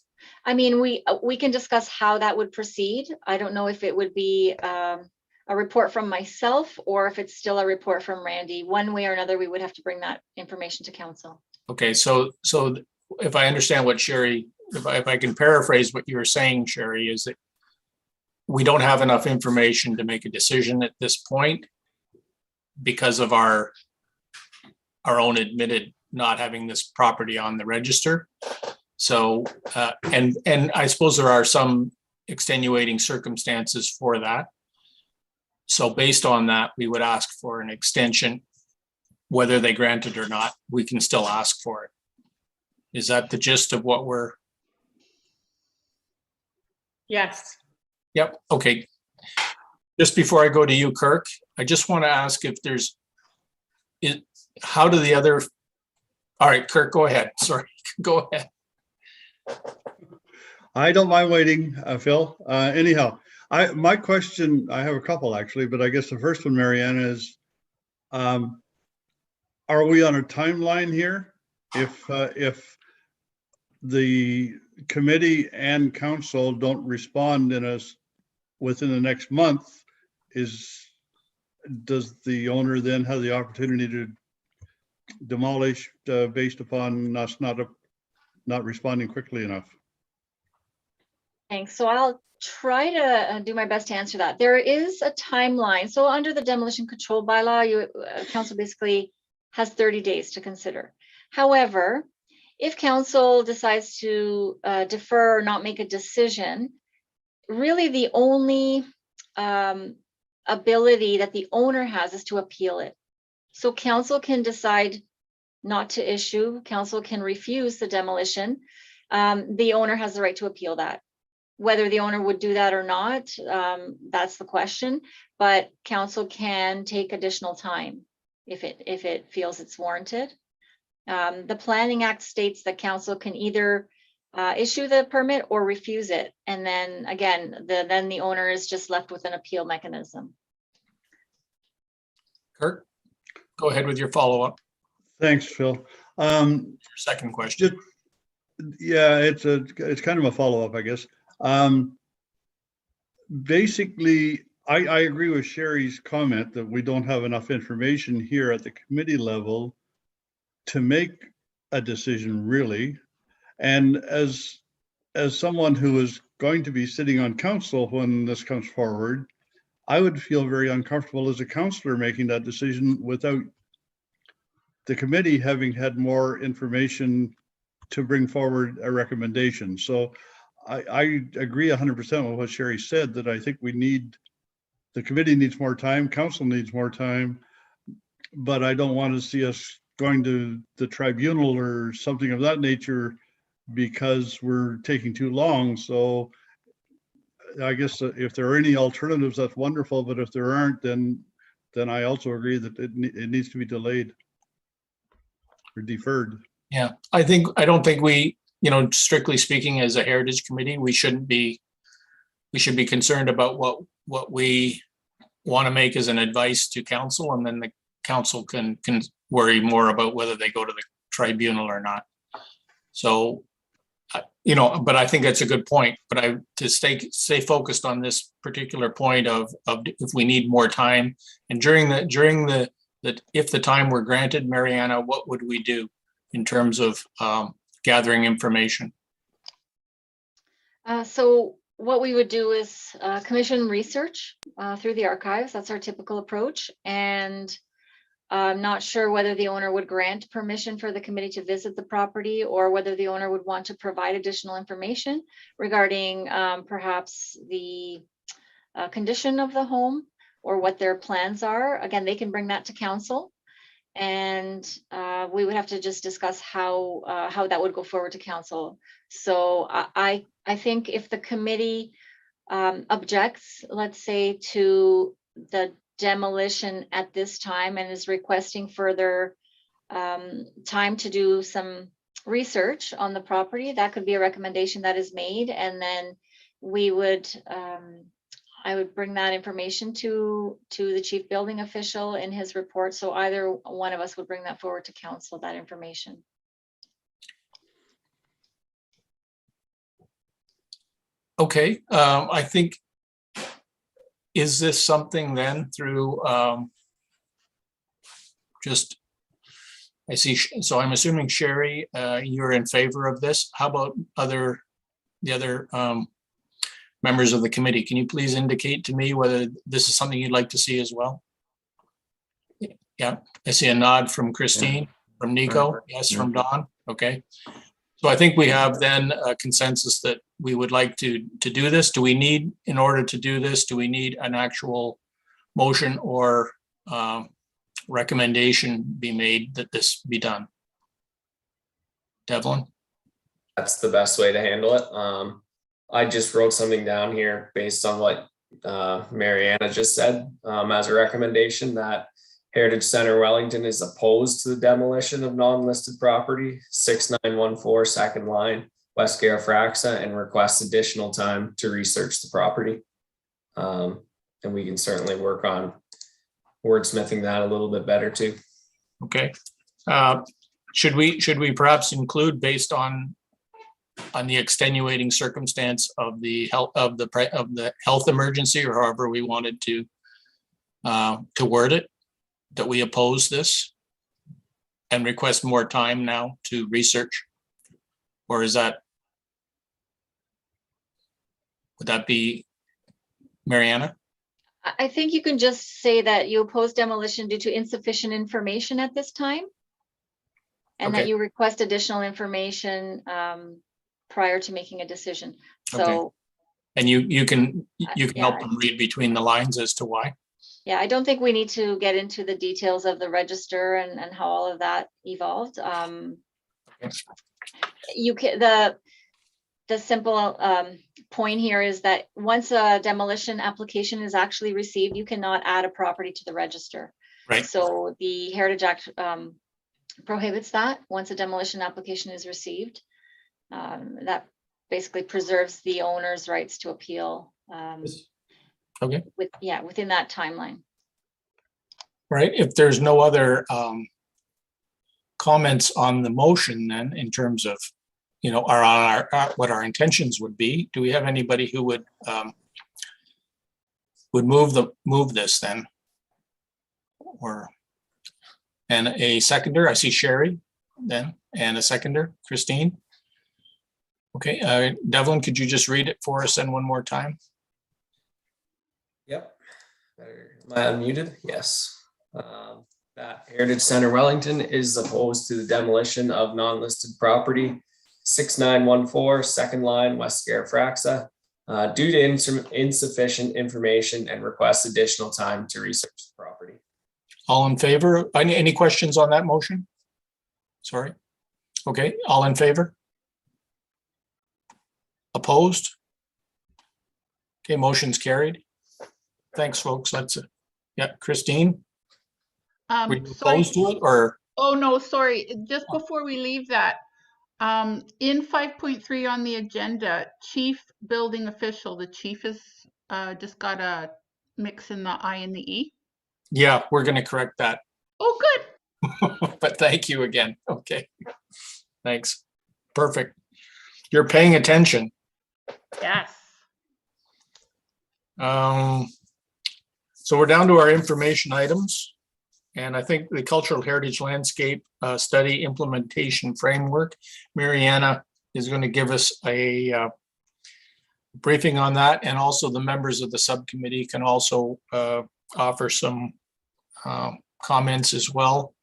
I mean, we can discuss how that would proceed. I don't know if it would be a report from myself, or if it's still a report from Randy. One way or another, we would have to bring that information to council. Okay, so if I understand what Sherry, if I can paraphrase what you were saying, Sherry, is that we don't have enough information to make a decision at this point because of our own admitted not having this property on the register. So, and I suppose there are some extenuating circumstances for that. So based on that, we would ask for an extension. Whether they grant it or not, we can still ask for it. Is that the gist of what we're? Yes. Yep, okay. Just before I go to you, Kirk, I just want to ask if there's, how do the other, all right, Kirk, go ahead. Sorry, go ahead. I don't mind waiting, Phil. Anyhow, my question, I have a couple actually, but I guess the first one, Mariana, is, are we on a timeline here? If the committee and council don't respond within the next month, does the owner then have the opportunity to demolish based upon us not responding quickly enough? Thanks. So I'll try to do my best to answer that. There is a timeline. So under the demolition control bylaw, council basically has 30 days to consider. However, if council decides to defer or not make a decision, really the only ability that the owner has is to appeal it. So council can decide not to issue, council can refuse the demolition. The owner has the right to appeal that. Whether the owner would do that or not, that's the question, but council can take additional time if it feels it's warranted. The Planning Act states that council can either issue the permit or refuse it. And then again, then the owner is just left with an appeal mechanism. Kirk, go ahead with your follow-up. Thanks, Phil. Second question. Yeah, it's kind of a follow-up, I guess. Basically, I agree with Sherry's comment that we don't have enough information here at the committee level to make a decision, really. And as someone who is going to be sitting on council when this comes forward, I would feel very uncomfortable as a councillor making that decision without the committee having had more information to bring forward a recommendation. So I agree 100% with what Sherry said, that I think the committee needs more time, council needs more time, but I don't want to see us going to the tribunal or something of that nature because we're taking too long. So I guess if there are any alternatives, that's wonderful, but if there aren't, then I also agree that it needs to be delayed or deferred. Yeah, I don't think we, strictly speaking, as a heritage committee, we should be concerned about what we want to make as an advice to council, and then council can worry more about whether they go to the tribunal or not. So, but I think that's a good point, but to stay focused on this particular point of if we need more time, and during the if the time were granted, Mariana, what would we do in terms of gathering information? So what we would do is commission research through the archives. That's our typical approach. And I'm not sure whether the owner would grant permission for the committee to visit the property, or whether the owner would want to provide additional information regarding perhaps the condition of the home or what their plans are. Again, they can bring that to council, and we would have to just discuss how that would go forward to council. So I think if the committee objects, let's say, to the demolition at this time and is requesting further time to do some research on the property, that could be a recommendation that is made, and then we would I would bring that information to the chief building official in his report. So either one of us would bring that forward to council, that information. Okay, I think, is this something then through I see, so I'm assuming Sherry, you're in favor of this. How about the other members of the committee? Can you please indicate to me whether this is something you'd like to see as well? Yeah, I see a nod from Christine, from Nico, yes, from Don. Okay. So I think we have then a consensus that we would like to do this. Do we need, in order to do this, do we need an actual motion or recommendation be made that this be done? Devlin? That's the best way to handle it. I just wrote something down here based on what Mariana just said as a recommendation, that Heritage Center Wellington is opposed to the demolition of non-listed property, 6914 second line, West Garafraxa, and requests additional time to research the property. And we can certainly work on wordsmithing that a little bit better too. Okay. Should we perhaps include, based on the extenuating circumstance of the health emergency, or however we wanted to word it, that we oppose this and request more time now to research? Or is that, would that be Mariana? I think you can just say that you oppose demolition due to insufficient information at this time, and that Okay. you request additional information prior to making a decision. Okay. So, And you can help yeah. them read between the lines as to why? Yeah, I don't think we need to get into the details of the register and how all of that evolved. You can, the simple point here is that once a demolition application is actually received, you cannot add a property to the register. Right. So the Heritage Act prohibits that once a demolition application is received. That basically preserves the owner's rights to appeal. Okay. Within that timeline. Right. If there's no other comments on the motion, then in terms of, what our intentions would be, do we have anybody who would move this then? And a seconder? I see Sherry then, and a seconder, Christine. Okay, Devlin, could you just read it for us then one more time? Yep. Am I unmuted? Yes. That Heritage Center Wellington is opposed to the demolition of non-listed property, 6914 second line, West Garafraxa, due to insufficient information, and requests additional time to research the property. All in favor? Any questions on that motion? Sorry. Okay, all in favor? Opposed? Okay, motion's carried. Thanks, folks. That's it. Yeah, Christine, were you Sorry. opposed to it, or? Oh, no, sorry. Just before we leave that, in 5.3 on the agenda, chief building official, the chief is just got a mix in the I and the E. Yeah, we're going to correct that. But thank you again. Okay. Thanks. Perfect. You're paying attention. Yes. So we're down to our information items. And I think the Cultural Heritage Landscape Study Implementation Framework, Mariana is going to give us a briefing on that. And also the members of the subcommittee can also offer some comments as well.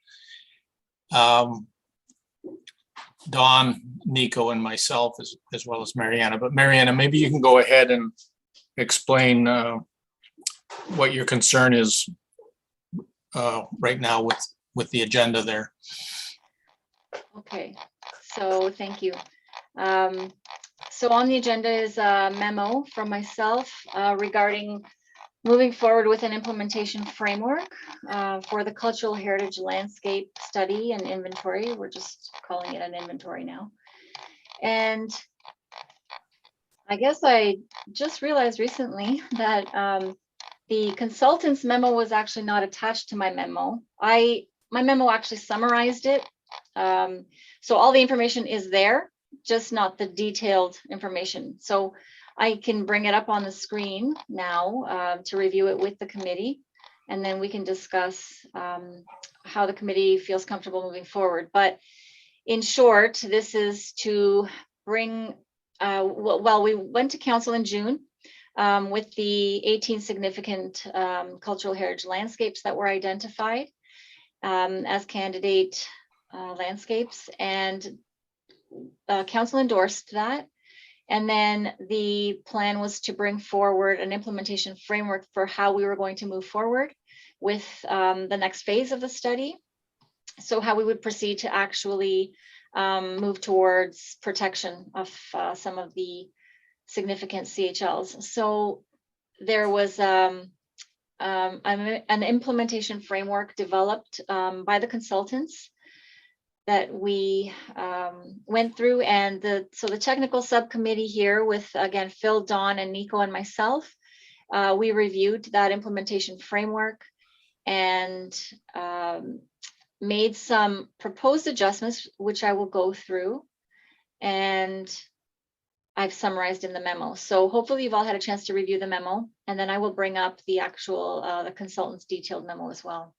Don, Nico, and myself, as well as Mariana. But Mariana, maybe you can go ahead and explain what your concern is right now with the agenda there. Okay, so thank you. So on the agenda is a memo from myself regarding moving forward with an implementation framework for the Cultural Heritage Landscape Study and Inventory. We're just calling it an inventory now. And I guess I just realized recently that the consultant's memo was actually not attached to my memo. My memo actually summarized it. So all the information is there, just not the detailed information. So I can bring it up on the screen now to review it with the committee, and then we can discuss how the committee feels comfortable moving forward. But in short, this is to bring, well, we went to council in June with the 18 significant cultural heritage landscapes that were identified as candidate landscapes, and council endorsed that. And then the plan was to bring forward an implementation framework for how we were going to move forward with the next phase of the study. So how we would proceed to actually move towards protection of some of the significant CHLs. So there was an implementation framework developed by the consultants that we went through, and so the technical subcommittee here with, again, Phil, Don, and Nico, and myself, we reviewed that implementation framework and made some proposed adjustments, which I will go through, and I've summarized in the memo. So hopefully you've all had a chance to review the memo, and then I will bring up the actual, the consultant's detailed memo as well.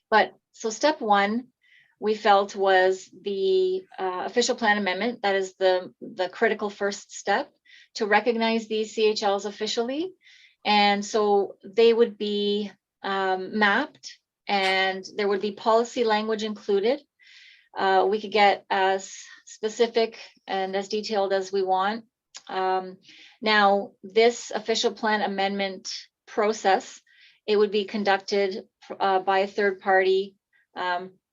But so step one, we felt was the official plan amendment. That is the critical first step to recognize these CHLs officially. And so they would be mapped, and there would be policy language included. We could get as specific and as detailed as we want. Now, this official plan amendment process, it would be conducted by a third party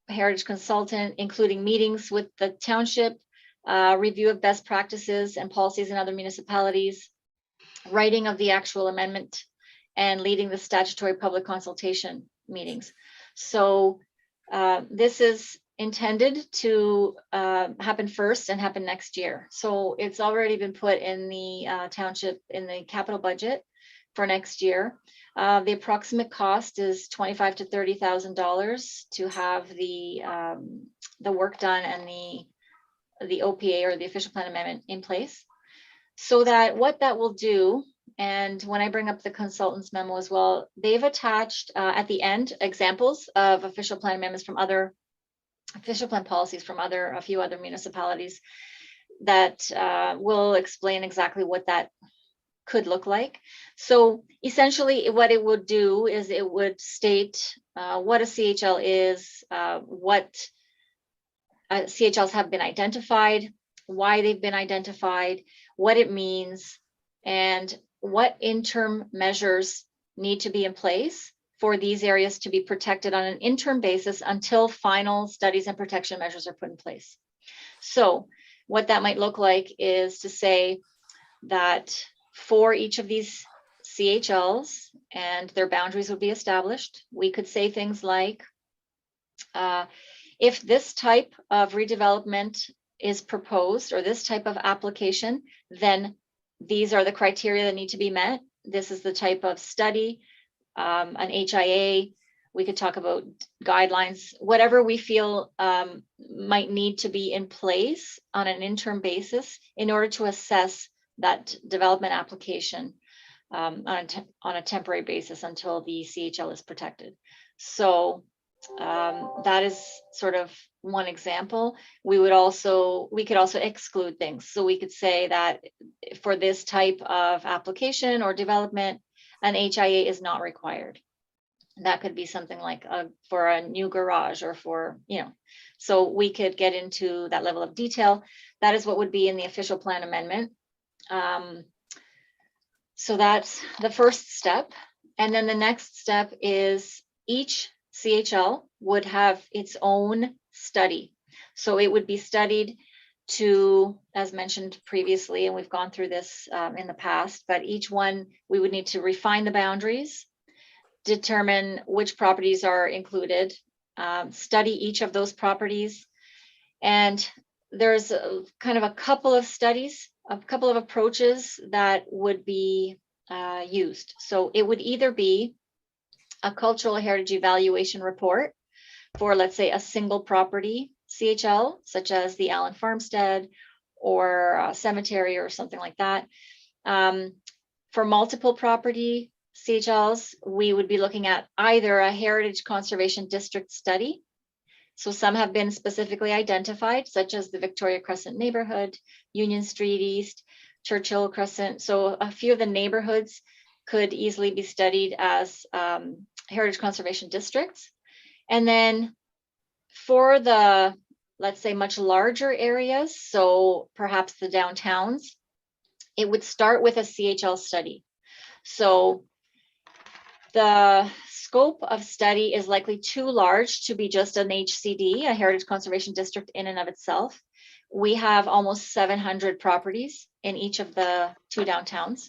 heritage consultant, including meetings with the township, review of best practices and policies in other municipalities, writing of the actual amendment, and leading the statutory public consultation meetings. So this is intended to happen first and happen next year. So it's already been put in the township in the capital budget for next year. The approximate cost is $25,000 to $30,000 to have the work done and the OPA, or the official plan amendment, in place. So that what that will do, and when I bring up the consultant's memo as well, they've attached at the end examples of official plan amendments from other official plan policies from a few other municipalities that will explain exactly what that could look like. So essentially what it would do is it would state what a CHL is, what CHLs have been identified, why they've been identified, what it means, and what interim measures need to be in place for these areas to be protected on an interim basis until final studies and protection measures are put in place. So what that might look like is to say that for each of these CHLs, and their boundaries would be established, we could say things like, if this type of redevelopment is proposed, or this type of application, then these are the criteria that need to be met. This is the type of study, an HIA, We could talk about guidelines, whatever we feel might need to be in place on an interim basis in order to assess that development application on a temporary basis until the CHL is protected. So that is sort of one example. We could also exclude things. So we could say that for this type of application or development, an HIA is not required. That could be something like for a new garage or for, so we could get into that level of detail. That is what would be in the official plan amendment. So that's the first step. And then the next step is each CHL would have its own study. So it would be studied to, as mentioned previously, and we've gone through this in the past, but each one, we would need to refine the boundaries, determine which properties are included, study each of those properties. And there's kind of a couple of studies, a couple of approaches that would be used. So it would either be a cultural heritage evaluation report for, let's say, a single property CHL, such as the Allen Farmstead or a cemetery or something like that. For multiple property CHLs, we would be looking at either a heritage conservation district study. So some have been specifically identified, such as the Victoria Crescent neighborhood, Union Street East, Churchill Crescent. So a few of the neighborhoods could easily be studied as heritage conservation districts. And then for the, let's say, much larger areas, so perhaps the downtowns, it would start with a CHL study. So the scope of study is likely too large to be just an HCD, a heritage conservation district in and of itself. We have almost 700 properties in each of the two downtowns.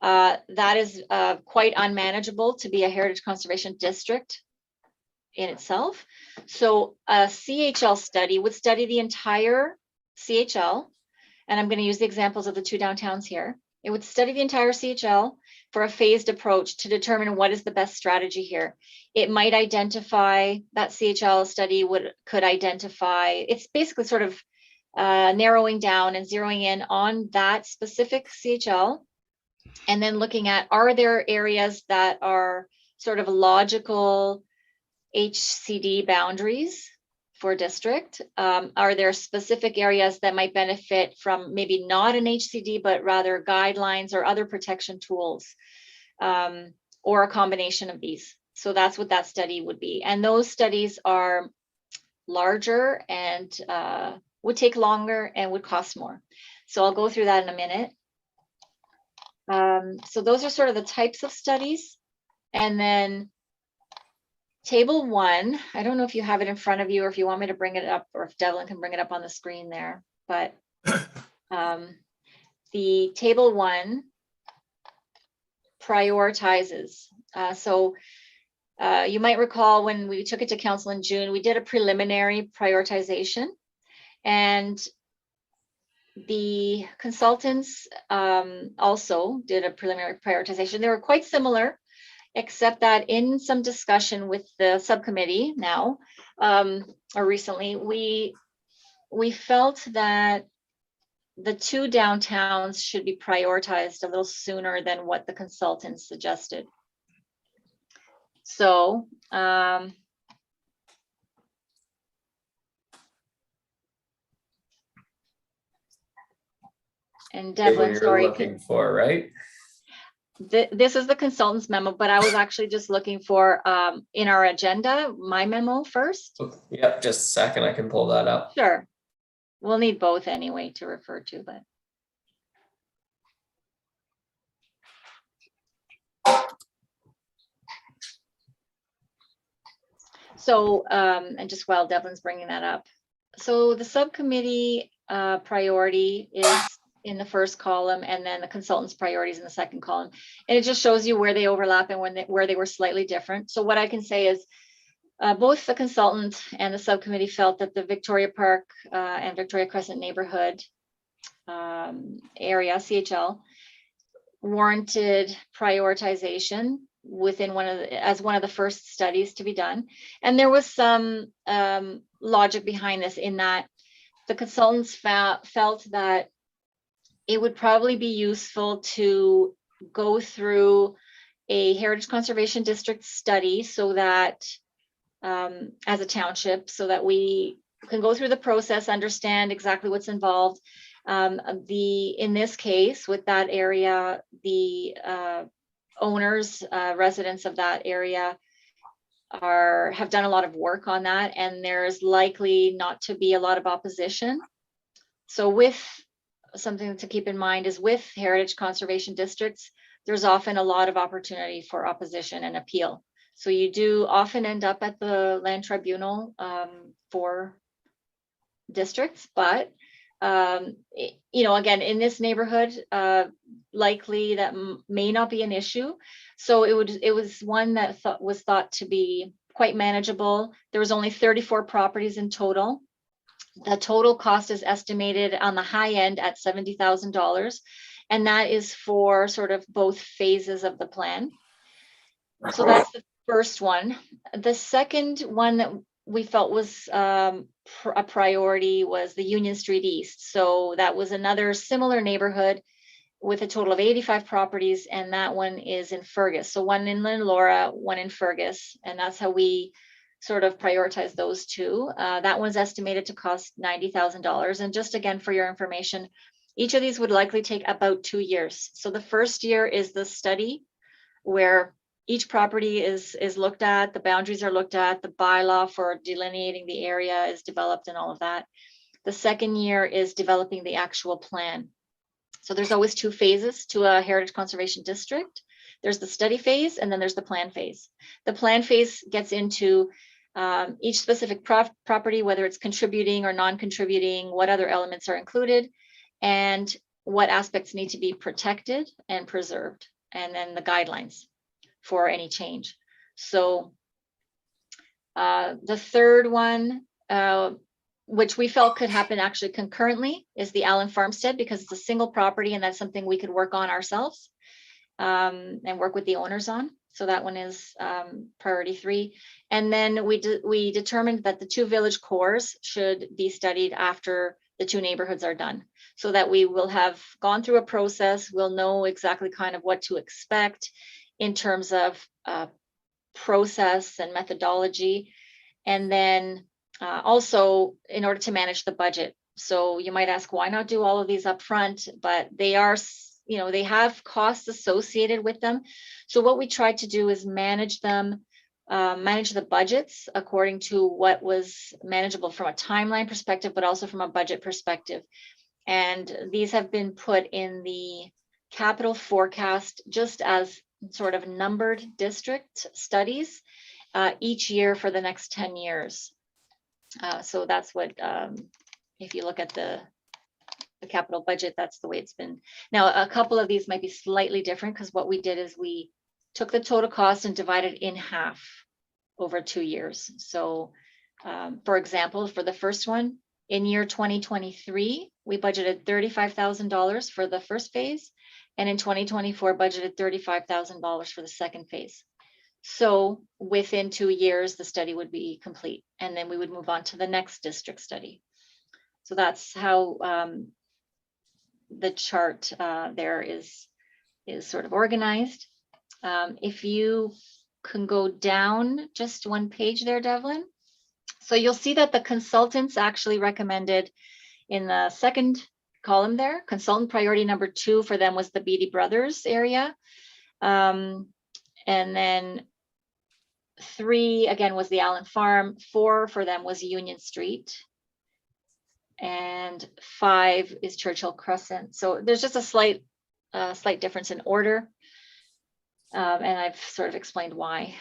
That is quite unmanageable to be a heritage conservation district in itself. So a CHL study would study the entire CHL, and I'm going to use the examples of the two downtowns here. It would study the entire CHL for a phased approach to determine what is the best strategy here. It might identify, that CHL study could identify, it's basically sort of narrowing down and zeroing in on that specific CHL, and then looking at, are there areas that are sort of logical HCD boundaries for district? Are there specific areas that might benefit from maybe not an HCD, but rather guidelines or other protection tools, or a combination of these? So that's what that study would be. And those studies are larger and would take longer and would cost more. So I'll go through that in a minute. So those are sort of the types of studies. And then table 1, I don't know if you have it in front of you or if you want me to bring it up, or if Devlin can bring it up on the screen there, but the table 1 prioritizes. You might recall when we took it to council in June, we did a preliminary prioritization, and the consultants also did a preliminary prioritization. They were quite similar, except that in some discussion with the subcommittee now, or recently, we felt that the two downtowns should be prioritized a little sooner than what the consultants suggested. So, and Devlin, you're sorry. looking for, right? This is the consultant's memo, but I was actually just looking for in our agenda, my memo first. Yep, just a second, I can pull that up. Sure. We'll need both anyway to refer to, but. So, and just while Devlin's bringing that up. So the subcommittee priority is in the first column, and then the consultant's priorities in the second column. And it just shows you where they overlap and where they were slightly different. So what I can say is both the consultant and the subcommittee felt that the Victoria Park and Victoria Crescent neighborhood area, CHL, warranted prioritization within as one of the first studies to be done. And there was some logic behind this, in that the consultants felt that it would probably be useful to go through a Heritage Conservation District study, so that as a township, so that we can go through the process, understand exactly what's involved. In this case, with that area, the owners, residents of that area have done a lot of work on that, and there's likely not to be a lot of opposition. So with something to keep in mind is, with Heritage Conservation Districts, there's often a lot of opportunity for opposition and appeal. So you do often end up at the land tribunal for districts, but again, in this neighborhood, likely that may not be an issue. So it was one that was thought to be quite manageable. There was only 34 properties in total. The total cost is estimated on the high end at $70,000, and that is for sort of both phases of the plan. So that's the first one. The second one that we felt was a priority was the Union Street East. So that was another similar neighborhood with a total of 85 properties, and that one is in Fergus. So one in Laura, one in Fergus, and that's how we sort of prioritize those two. That one's estimated to cost $90,000. And just again, for your information, each of these would likely take about 2 years. So the first year is the study, where each property is looked at, the boundaries are looked at, the bylaw for delineating the area is developed, and all of that. The second year is developing the actual plan. So there's always 2 phases to a Heritage Conservation District. There's the study phase, and then there's the plan phase. The plan phase gets into each specific property, whether it's contributing or non-contributing, what other elements are included, and what aspects need to be protected and preserved, and then the guidelines for any change. So the third one, which we felt could happen actually concurrently, is the Allen Farmstead, because it's a single property, and that's something we could work on ourselves and work with the owners on. So that one is priority 3. And then we determined that the 2 village cores should be studied after the 2 neighborhoods are done, so that we will have gone through a process. We'll know exactly kind of what to expect in terms of process and methodology. And then also in order to manage the budget. So you might ask, why not do all of these up front? But they are, they have costs associated with them. So what we tried to do is manage them, manage the budgets according to what was manageable from a timeline perspective, but also from a budget perspective. And these have been put in the capital forecast just as sort of numbered district studies each year for the next 10 years. So that's what, if you look at the capital budget, that's the way it's been. Now, a couple of these might be slightly different, because what we did is we took the total cost and divided in half over 2 years. So for example, for the first one, in year 2023, we budgeted $35,000 for the first phase, and in 2024 budgeted $35,000 for the second phase. So within 2 years, the study would be complete, and then we would move on to the next district study. So that's how the chart there is sort of organized. If you can go down just one page there, Devlin. So you'll see that the consultants actually recommended in the second column there, consultant priority number 2 for them was the Beatty Brothers area. And then 3 again was the Allen Farm, 4 for them was Union Street, and 5 is Churchill Crescent. So there's just a slight difference in order, and I've sort of explained why.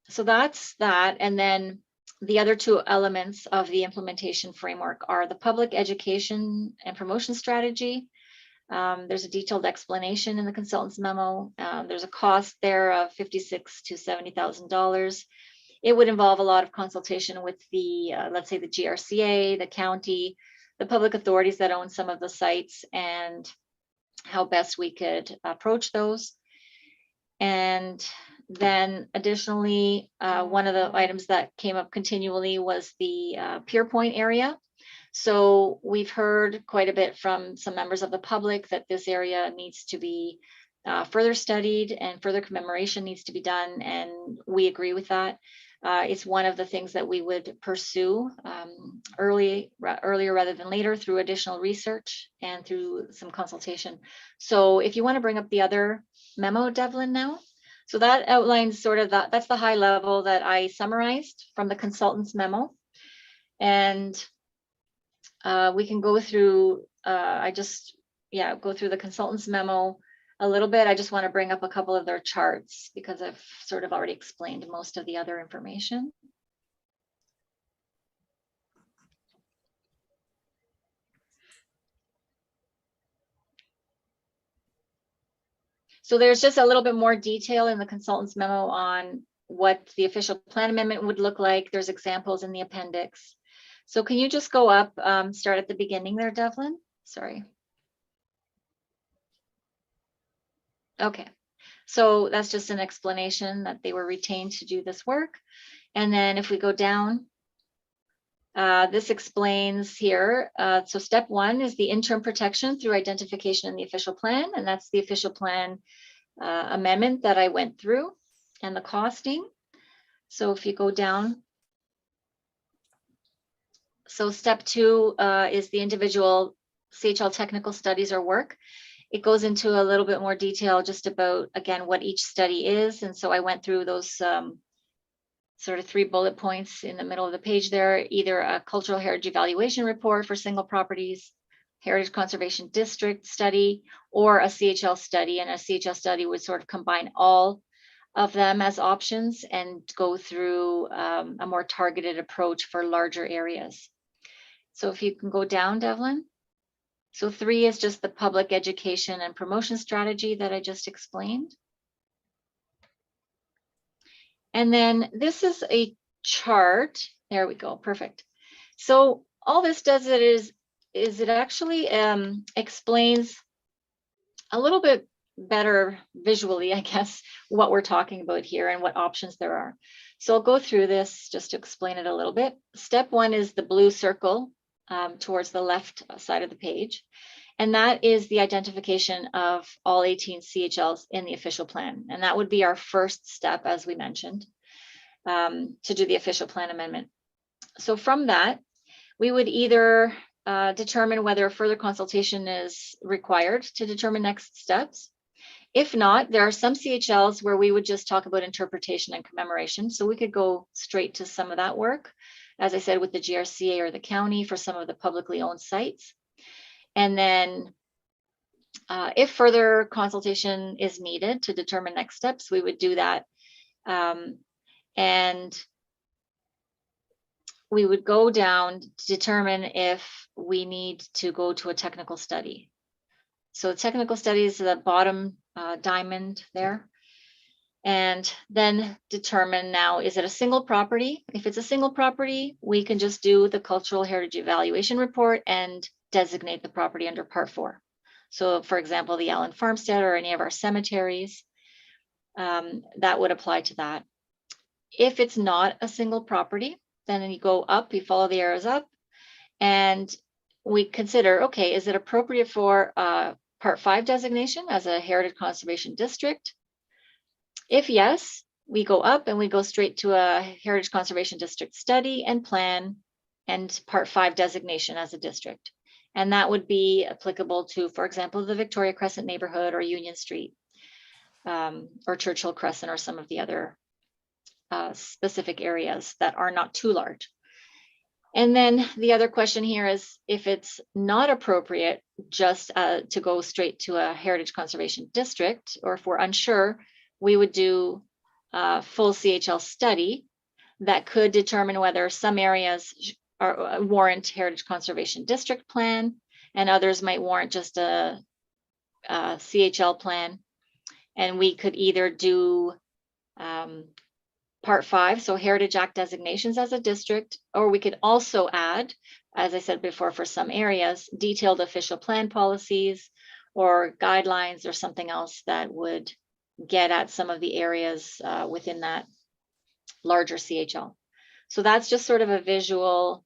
So that's that. And then the other 2 elements of the implementation framework are the public education and promotion strategy. There's a detailed explanation in the consultant's memo. There's a cost there of $56,000 to $70,000. It would involve a lot of consultation with the, let's say the GRCA, the county, the public authorities that own some of the sites, and how best we could approach those. And then additionally, one of the items that came up continually was the Pier Point area. So we've heard quite a bit from some members of the public that this area needs to be further studied and further commemoration needs to be done, and we agree with that. It's one of the things that we would pursue earlier rather than later through additional research and through some consultation. So if you want to bring up the other memo, Devlin, now. So that outlines sort of that's the high level that I summarized from the consultant's memo. And we can go through, go through the consultant's memo a little bit. I just want to bring up a couple of their charts because I've sort of already explained most of the other information. So there's just a little bit more detail in the consultant's memo on what the official plan amendment would look like. There's examples in the appendix. So can you just go up, start at the beginning there, Devlin? Sorry. Okay, so that's just an explanation that they were retained to do this work. And then if we go down, this explains here. So step 1 is the interim protection through identification in the official plan. And that's the official plan amendment that I went through and the costing. So if you go down, so step 2 is the individual CHL technical studies or work. It goes into a little bit more detail just about, again, what each study is. And so I went through those sort of 3 bullet points in the middle of the page there, either a cultural heritage evaluation report for single properties, heritage conservation district study, or a CHL study. And a CHL study would sort of combine all of them as options and go through a more targeted approach for larger areas. So if you can go down, Devlin. So 3 is just the public education and promotion strategy that I just explained. And then this is a chart. There we go. Perfect. So all this does is it actually explains a little bit better visually, I guess, what we're talking about here and what options there are. So I'll go through this just to explain it a little bit. Step 1 is the blue circle towards the left side of the page. And that is the identification of all 18 CHLs in the official plan. And that would be our first step, as we mentioned, to do the official plan amendment. So from that, we would either determine whether further consultation is required to determine next steps. If not, there are some CHLs where we would just talk about interpretation and commemoration. So we could go straight to some of that work, as I said, with the GRCA or the county for some of the publicly owned sites. And then if further consultation is needed to determine next steps, we would do that. And we would go down to determine if we need to go to a technical study. So technical study is the bottom diamond there. And then determine now, is it a single property? If it's a single property, we can just do the cultural heritage evaluation report and designate the property under Part 4. So for example, the Allen Farmstead or any of our cemeteries, that would apply to that. If it's not a single property, then you go up, you follow the arrows up, and we consider, okay, is it appropriate for Part 5 designation as a heritage conservation district? If yes, we go up and we go straight to a heritage conservation district study and plan and Part 5 designation as a district. And that would be applicable to, for example, the Victoria Crescent neighborhood or Union Street or Churchill Crescent or some of the other specific areas that are not too large. And then the other question here is if it's not appropriate just to go straight to a heritage conservation district, or if we're unsure, we would do a full CHL study that could determine whether some areas warrant heritage conservation district plan and others might warrant just a CHL plan. And we could either do Part 5, so Heritage Act designations as a district, or we could also add, as I said before, for some areas, detailed official plan policies or guidelines or something else that would get at some of the areas within that larger CHL. So that's just sort of a visual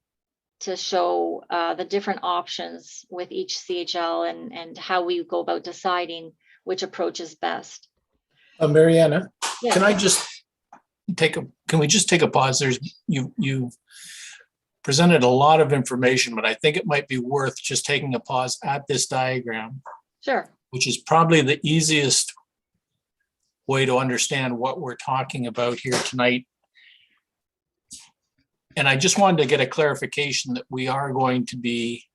to show the different options with each CHL and how we go about deciding which approach is best. Mariana, Yeah. can we just take a pause? You presented a lot of information, but I think it might be worth just taking a pause at this diagram, Sure. which is probably the easiest way to understand what we're talking about here tonight. And I just wanted to get a clarification that we are going to be,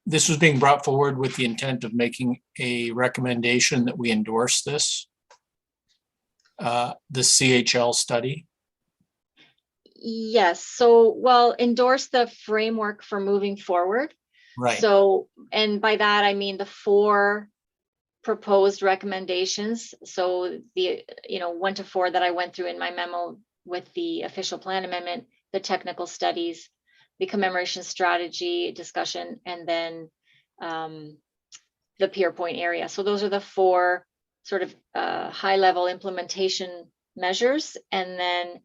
this was being brought forward with the intent of making a recommendation that we endorse this, the CHL study. Yes. So, well, endorse the framework for moving forward. Right. So, and by that, I mean the 4 proposed recommendations. So the, 1 to 4 that I went through in my memo with the official plan amendment, the technical studies, the commemoration strategy discussion, and then the Pier Point area. So those are the 4 sort of high level implementation measures. And then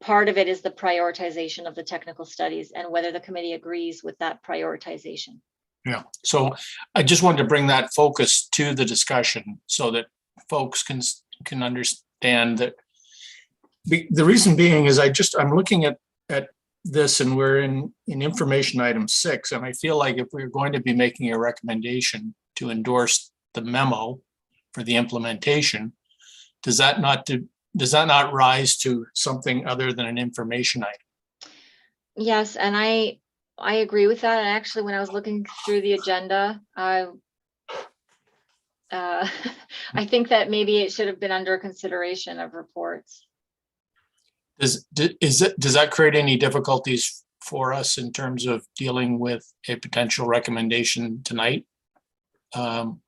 part of it is the prioritization of the technical studies and whether the committee agrees with that prioritization. Yeah, so I just wanted to bring that focus to the discussion so that folks can understand that. The reason being is I'm looking at this and we're in information item 6, and I feel like if we're going to be making a recommendation to endorse the memo for the implementation, does that not rise to something other than an information item? Yes, and I agree with that. And actually, when I was looking through the agenda, I think that maybe it should have been under consideration of reports. Does that create any difficulties for us in terms of dealing with a potential recommendation tonight? No,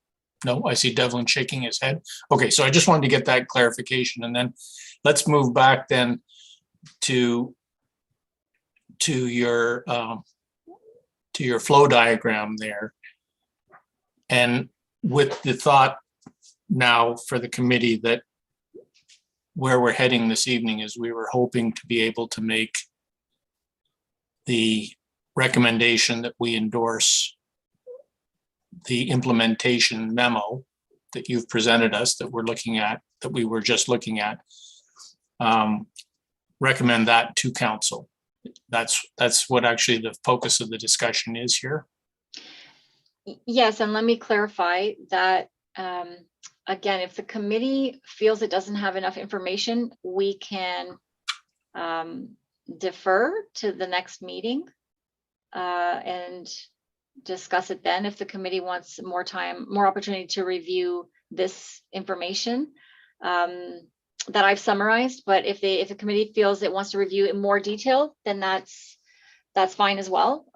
I see Devlin shaking his head. Okay, so I just wanted to get that clarification, and then let's move back then to your flow diagram there, and with the thought now for the committee that where we're heading this evening is we were hoping to be able to make the recommendation that we endorse the implementation memo that you've presented us, that we were just looking at, recommend that to council. That's what actually the focus of the discussion is here. Yes, and let me clarify that, again, if the committee feels it doesn't have enough information, we can defer to the next meeting and discuss it then if the committee wants more time, more opportunity to review this information that I've summarized. But if the committee feels it wants to review in more detail, then that's fine as well.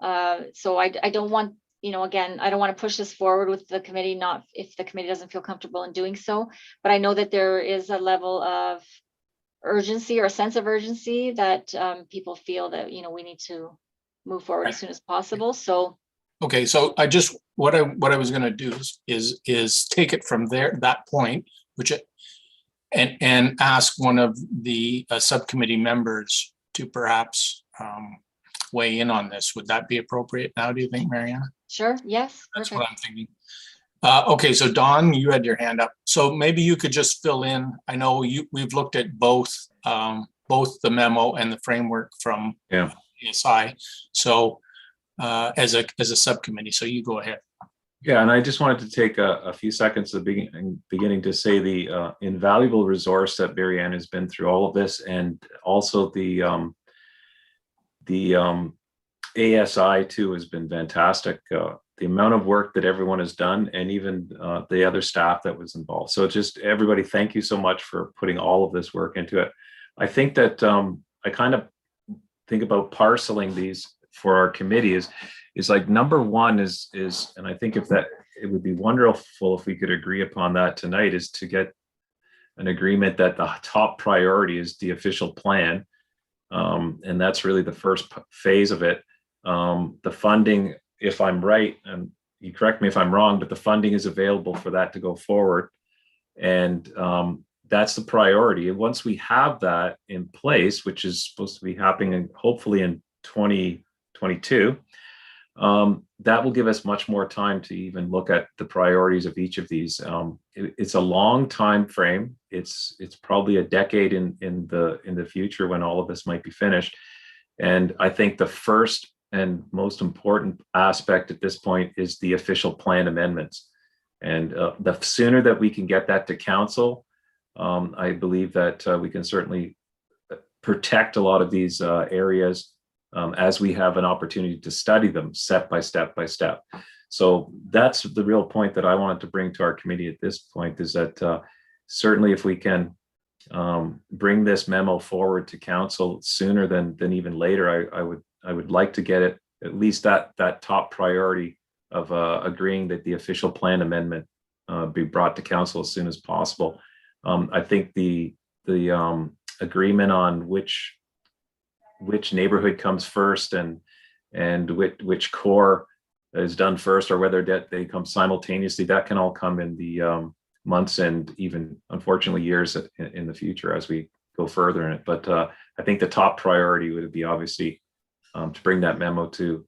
So I don't want, again, I don't want to push this forward with the committee, not if the committee doesn't feel comfortable in doing so. But I know that there is a level of urgency or a sense of urgency that people feel that, we need to move forward as soon as possible. So. Okay, so what I was going to do is take it from that point, and ask one of the subcommittee members to perhaps weigh in on this. Would that be appropriate now, do you think, Mariana? Sure, yes. That's perfect. what I'm thinking. Okay, so Dawn, you had your hand up. So maybe you could just fill in. I know we've looked at both the memo and the framework from PSI. So as a subcommittee, so you go ahead. Yeah, and I just wanted to take a few seconds at the beginning to say the invaluable resource that Marianne has been through all of this, and also the ASI too has been fantastic. The amount of work that everyone has done, and even the other staff that was involved. So just everybody, thank you so much for putting all of this work into it. I think that I kind of think about parceling these for our committee is like number one is, and I think it would be wonderful if we could agree upon that tonight, is to get an agreement that the top priority is the official plan. And that's really the first phase of it. The funding, if I'm right, and you correct me if I'm wrong, but the funding is available for that to go forward. And that's the priority. And once we have that in place, which is supposed to be happening hopefully in 2022, that will give us much more time to even look at the priorities of each of these. It's a long time frame. It's probably a decade in the future when all of this might be finished. And I think the first and most important aspect at this point is the official plan amendments. And the sooner that we can get that to council, I believe that we can certainly protect a lot of these areas as we have an opportunity to study them step by step by step. So that's the real point that I wanted to bring to our committee at this point, is that certainly if we can bring this memo forward to council sooner than even later, I would like to get it at least that top priority of agreeing that the official plan amendment be brought to council as soon as possible. I think the agreement on which neighborhood comes first and which core is done first, or whether that they come simultaneously, that can all come in the months and even unfortunately years in the future as we go further in it. But I think the top priority would be obviously to bring that memo to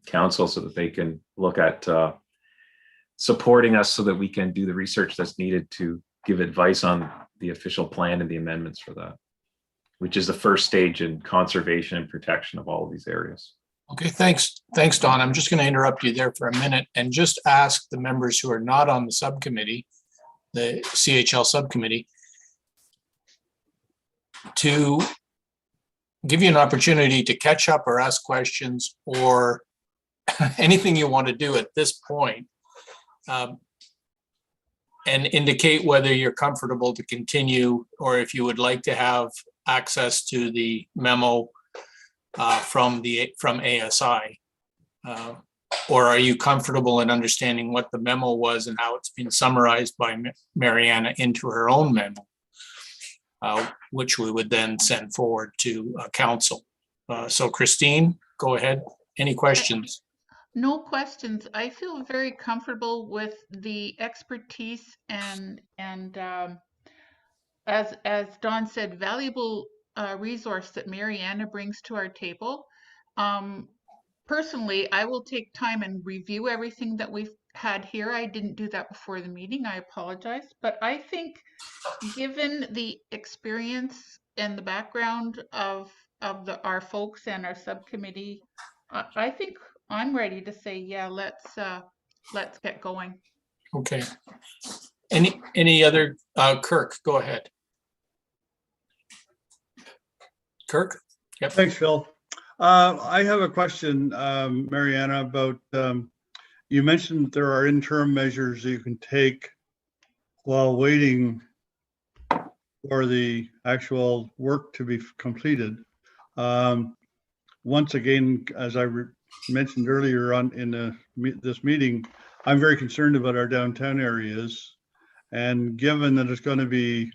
council so that they can look at supporting us so that we can do the research that's needed to give advice on the official plan and the amendments for that, which is the first stage in conservation and protection of all of these areas. Okay, thanks, Don. I'm just going to interrupt you there for a minute and just ask the members who are not on the subcommittee, the CHL subcommittee, to give you an opportunity to catch up or ask questions or anything you want to do at this point, and indicate whether you're comfortable to continue or if you would like to have access to the memo from ASI, or are you comfortable in understanding what the memo was and how it's been summarized by Mariana into her own memo, which we would then send forward to council. So Christine, go ahead. Any questions? No questions. I feel very comfortable with the expertise and as Don said, valuable resource that Mariana brings to our table. Personally, I will take time and review everything that we've had here. I didn't do that before the meeting. I apologize. But I think given the experience and the background of our folks and our subcommittee, I think I'm ready to say, yeah, let's get going. Okay. Any other, Kirk, go ahead. Kirk? Yep. Thanks, Phil. I have a question, Mariana, about, you mentioned there are interim measures you can take while waiting for the actual work to be completed. Once again, as I mentioned earlier on in this meeting, I'm very concerned about our downtown areas. And given that it's going to be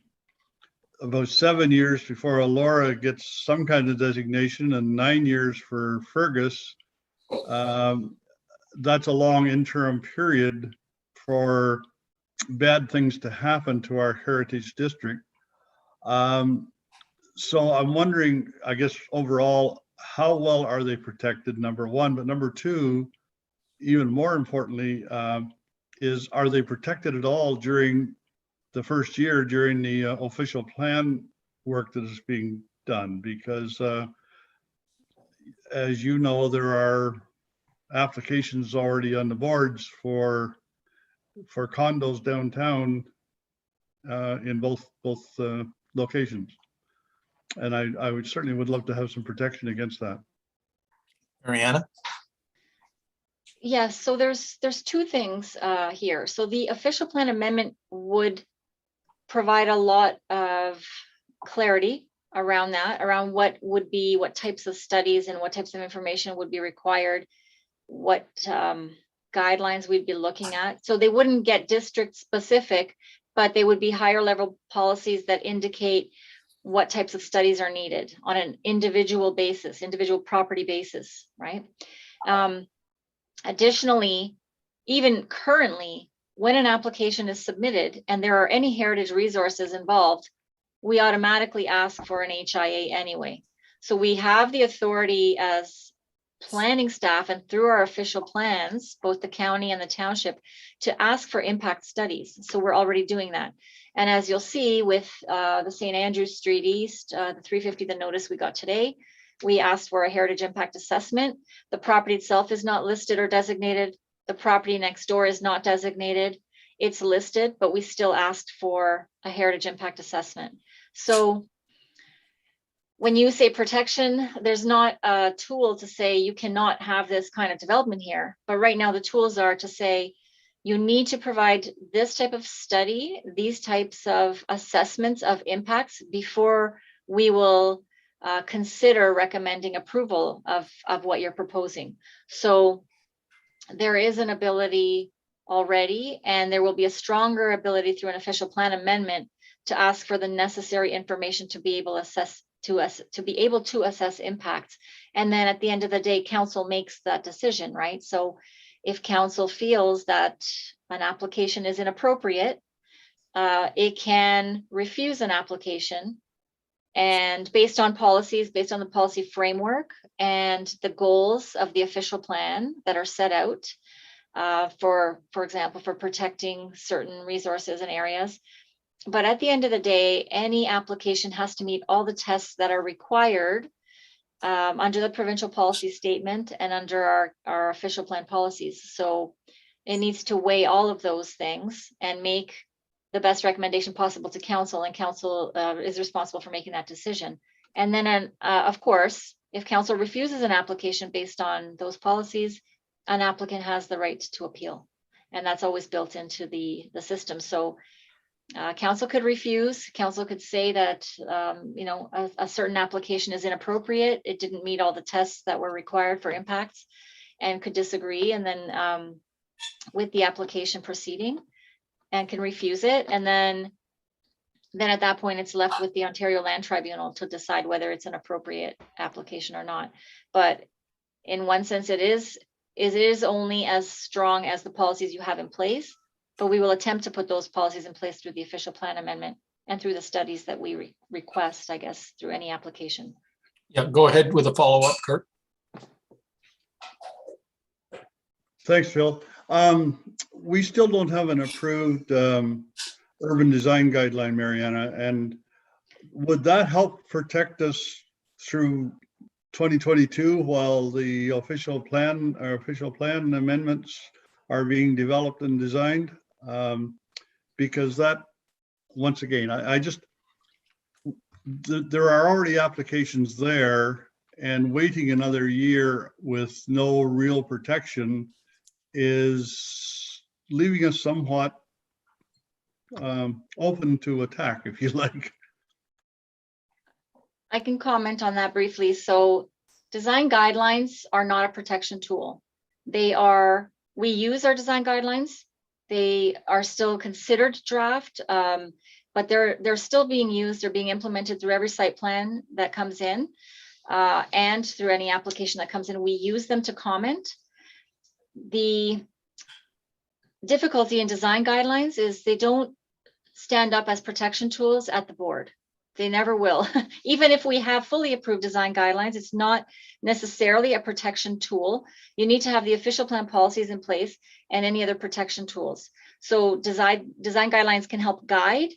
about 7 years before Elora gets some kind of designation and 9 years for Fergus, that's a long interim period for bad things to happen to our heritage district. So I'm wondering, I guess, overall, how well are they protected, number one? But number two, even more importantly, is are they protected at all during the first year, during the official plan work that is being done? Because as you know, there are applications already on the boards for condos downtown in both locations. And I would certainly would love to have some protection against that. Mariana? Yes, so there's two things here. So the official plan amendment would provide a lot of clarity around that, around what types of studies and what types of information would be required, what guidelines we'd be looking at. So they wouldn't get district specific, but they would be higher level policies that indicate what types of studies are needed on an individual basis, individual property basis, right? Additionally, even currently, when an application is submitted and there are any heritage resources involved, we automatically ask for an HIA anyway. So we have the authority as planning staff and through our official plans, both the county and the township, to ask for impact studies. So we're already doing that. And as you'll see with the St. Andrews Street East, the 350, the notice we got today, we asked for a heritage impact assessment. The property itself is not listed or designated. The property next door is not designated. It's listed, but we still asked for a heritage impact assessment. So when you say protection, there's not a tool to say you cannot have this kind of development here. But right now the tools are to say you need to provide this type of study, these types of assessments of impacts before we will consider recommending approval of what you're proposing. So there is an ability already, and there will be a stronger ability through an official plan amendment to ask for the necessary information to be able to assess impacts. And then at the end of the day, council makes that decision, right? So if council feels that an application is inappropriate, it can refuse an application. And based on policies, based on the policy framework and the goals of the official plan that are set out, for example, for protecting certain resources and areas. But at the end of the day, any application has to meet all the tests that are required under the provincial policy statement and under our official plan policies. So it needs to weigh all of those things and make the best recommendation possible to council, and council is responsible for making that decision. And then, of course, if council refuses an application based on those policies, an applicant has the right to appeal, and that's always built into the system. So council could refuse. Council could say that a certain application is inappropriate. It didn't meet all the tests that were required for impacts, and could disagree, and then with the application proceeding, and can refuse it. And then at that point, it's left with the Ontario Land Tribunal to decide whether it's an appropriate application or not. But in one sense, it is only as strong as the policies you have in place, but we will attempt to put those policies in place through the official plan amendment and through the studies that we request, I guess, through any application. Yeah, go ahead with a follow-up, Kurt. Thanks, Phil. We still don't have an approved urban design guideline, Mariana, and would that help protect us through 2022 while the official plan amendments are being developed and designed? Because that, once again, there are already applications there, and waiting another year with no real protection is leaving us somewhat open to attack, if you like. I can comment on that briefly. So design guidelines are not a protection tool. We use our design guidelines. They are still considered draft, but they're still being used. They're being implemented through every site plan that comes in and through any application that comes in. We use them to comment. The difficulty in design guidelines is they don't stand up as protection tools at the board. They never will. Even if we have fully approved design guidelines, it's not necessarily a protection tool. You need to have the official plan policies in place and any other protection tools. So design guidelines can help guide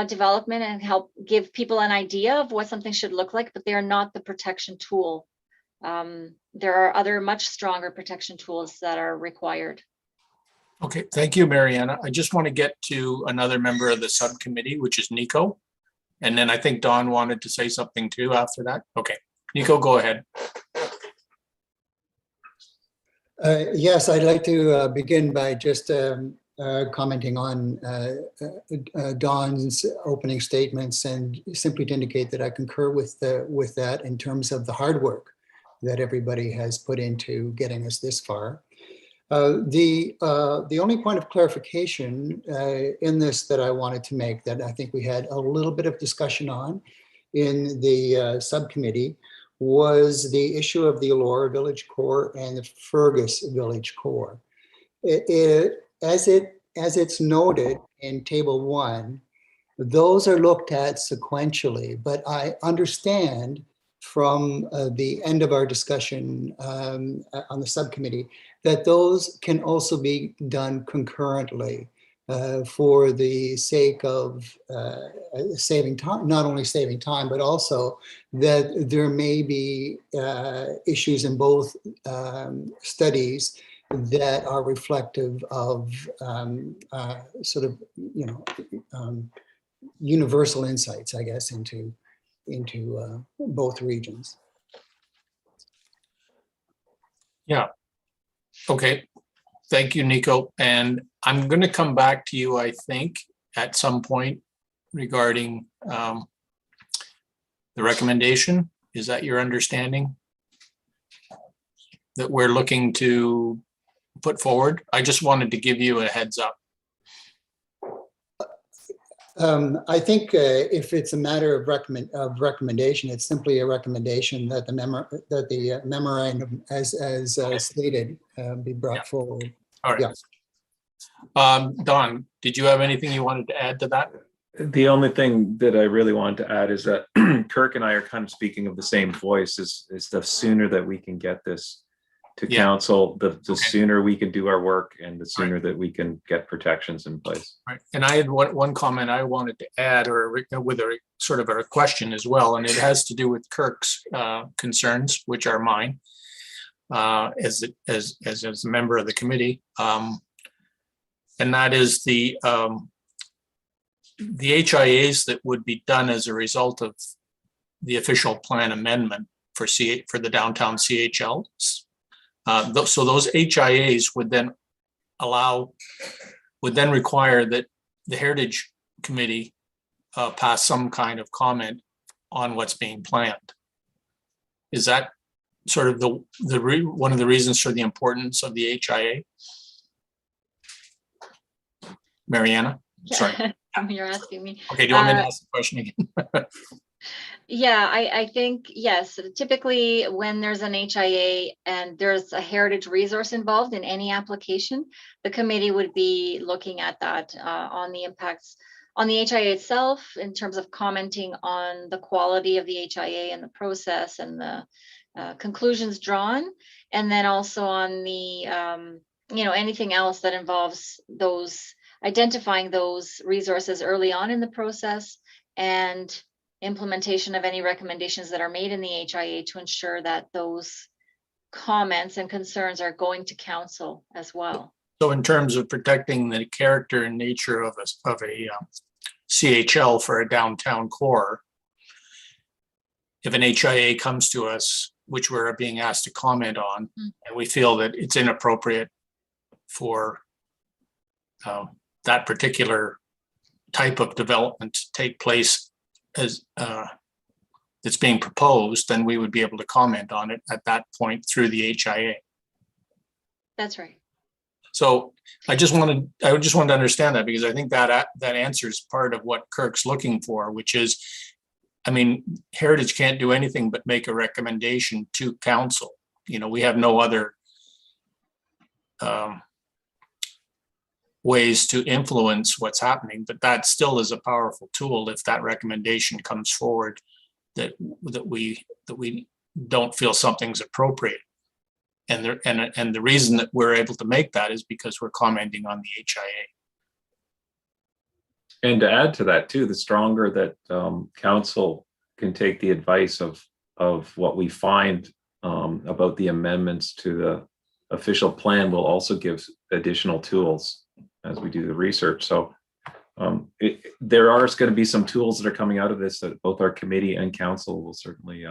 development and help give people an idea of what something should look like, but they are not the protection tool. There are other much stronger protection tools that are required. Okay, thank you, Mariana. I just want to get to another member of the subcommittee, which is Nico. And then I think Don wanted to say something too after that. Okay, Nico, go ahead. Yes, I'd like to begin by just commenting on Don's opening statements, and simply to indicate that I concur with that in terms of the hard work that everybody has put into getting us this far. The only point of clarification in this that I wanted to make, that I think we had a little bit of discussion on in the subcommittee, was the issue of the Elora Village Core and the Fergus Village Core. As it as it's noted in table 1, those are looked at sequentially, but I understand from the end of our discussion on the subcommittee that those can also be done concurrently for the sake of saving time, not only saving time, but also that there may be issues in both studies that are reflective of sort of, universal insights, I guess, into both regions. Yeah. Okay. Thank you, Nico. And I'm going to come back to you, I think, at some point regarding the recommendation. Is that your understanding? That we're looking to put forward? I just wanted to give you a heads up. I think if it's a matter of recommendation, it's simply a recommendation that the memorandum, as stated, be brought forward. All right. Yeah. Don, did you have anything you wanted to add to that? The only thing that I really wanted to add is that Kirk and I are kind of speaking of the same voice. Is the sooner that we can get this to council, the sooner we can do our work, and the sooner that we can get protections in place. Right. And I had one comment I wanted to add, or with a sort of a question as well, and it has to do with Kirk's concerns, which are mine as a member of the committee, and that is the HIAs that would be done as a result of the official plan amendment for the downtown CHLs. So those HIAs would then require that the Heritage Committee pass some kind of comment on what's being planned. Is that sort of one of the reasons for the importance of the HIA? Mariana? Sorry. You're asking me. Okay, do you want me to ask the question again? Yeah, I think, yes, typically when there's an HIA and there's a heritage resource involved in any application, the committee would be looking at that on the impacts on the HIA itself in terms of commenting on the quality of the HIA and the process and the conclusions drawn, and then also on the, anything else that involves those, identifying those resources early on in the process and implementation of any recommendations that are made in the HIA to ensure that those comments and concerns are going to council as well. So in terms of protecting the character and nature of a CHL for a downtown core, if an HIA comes to us, which we're being asked to comment on, and we feel that it's inappropriate for that particular type of development to take place as that's being proposed, then we would be able to comment on it at that point through the HIA. That's right. So I just wanted to understand that, because I think that answers part of what Kirk's looking for, which is, I mean, Heritage can't do anything but make a recommendation to council. We have no other ways to influence what's happening, but that still is a powerful tool if that recommendation comes forward that we don't feel something's appropriate. And the reason that we're able to make that is because we're commenting on the HIA. And to add to that too, the stronger that council can take the advice of what we find about the amendments to the official plan will also give additional tools as we do the research. So there are going to be some tools that are coming out of this that both our committee and council will certainly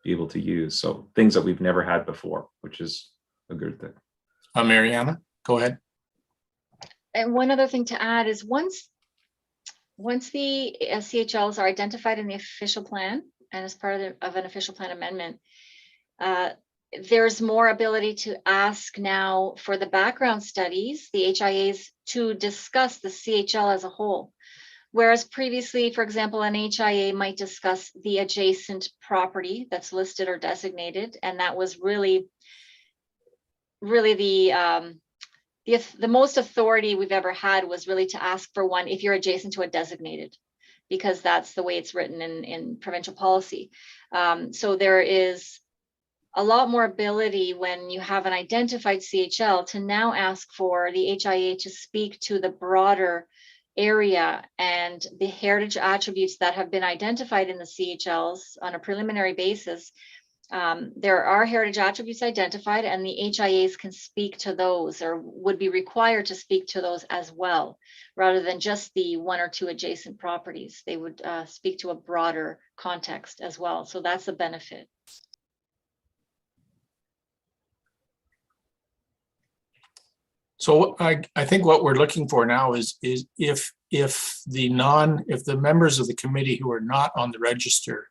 be able to use. So things that we've never had before, which is a good thing. Mariana, go ahead. And one other thing to add is once the CHLs are identified in the official plan and as part of an official plan amendment, there's more ability to ask now for the background studies, the HIAs, to discuss the CHL as a whole. Whereas previously, for example, an HIA might discuss the adjacent property that's listed or designated, and that was really the the most authority we've ever had was really to ask for one if you're adjacent to a designated, because that's the way it's written in provincial policy. So there is a lot more ability when you have an identified CHL to now ask for the HIA to speak to the broader area and the heritage attributes that have been identified in the CHLs on a preliminary basis. There are heritage attributes identified, and the HIAs can speak to those, or would be required to speak to those as well, rather than just the one or two adjacent properties. They would speak to a broader context as well. So that's a benefit. So I think what we're looking for now is if the members of the committee who are not on the register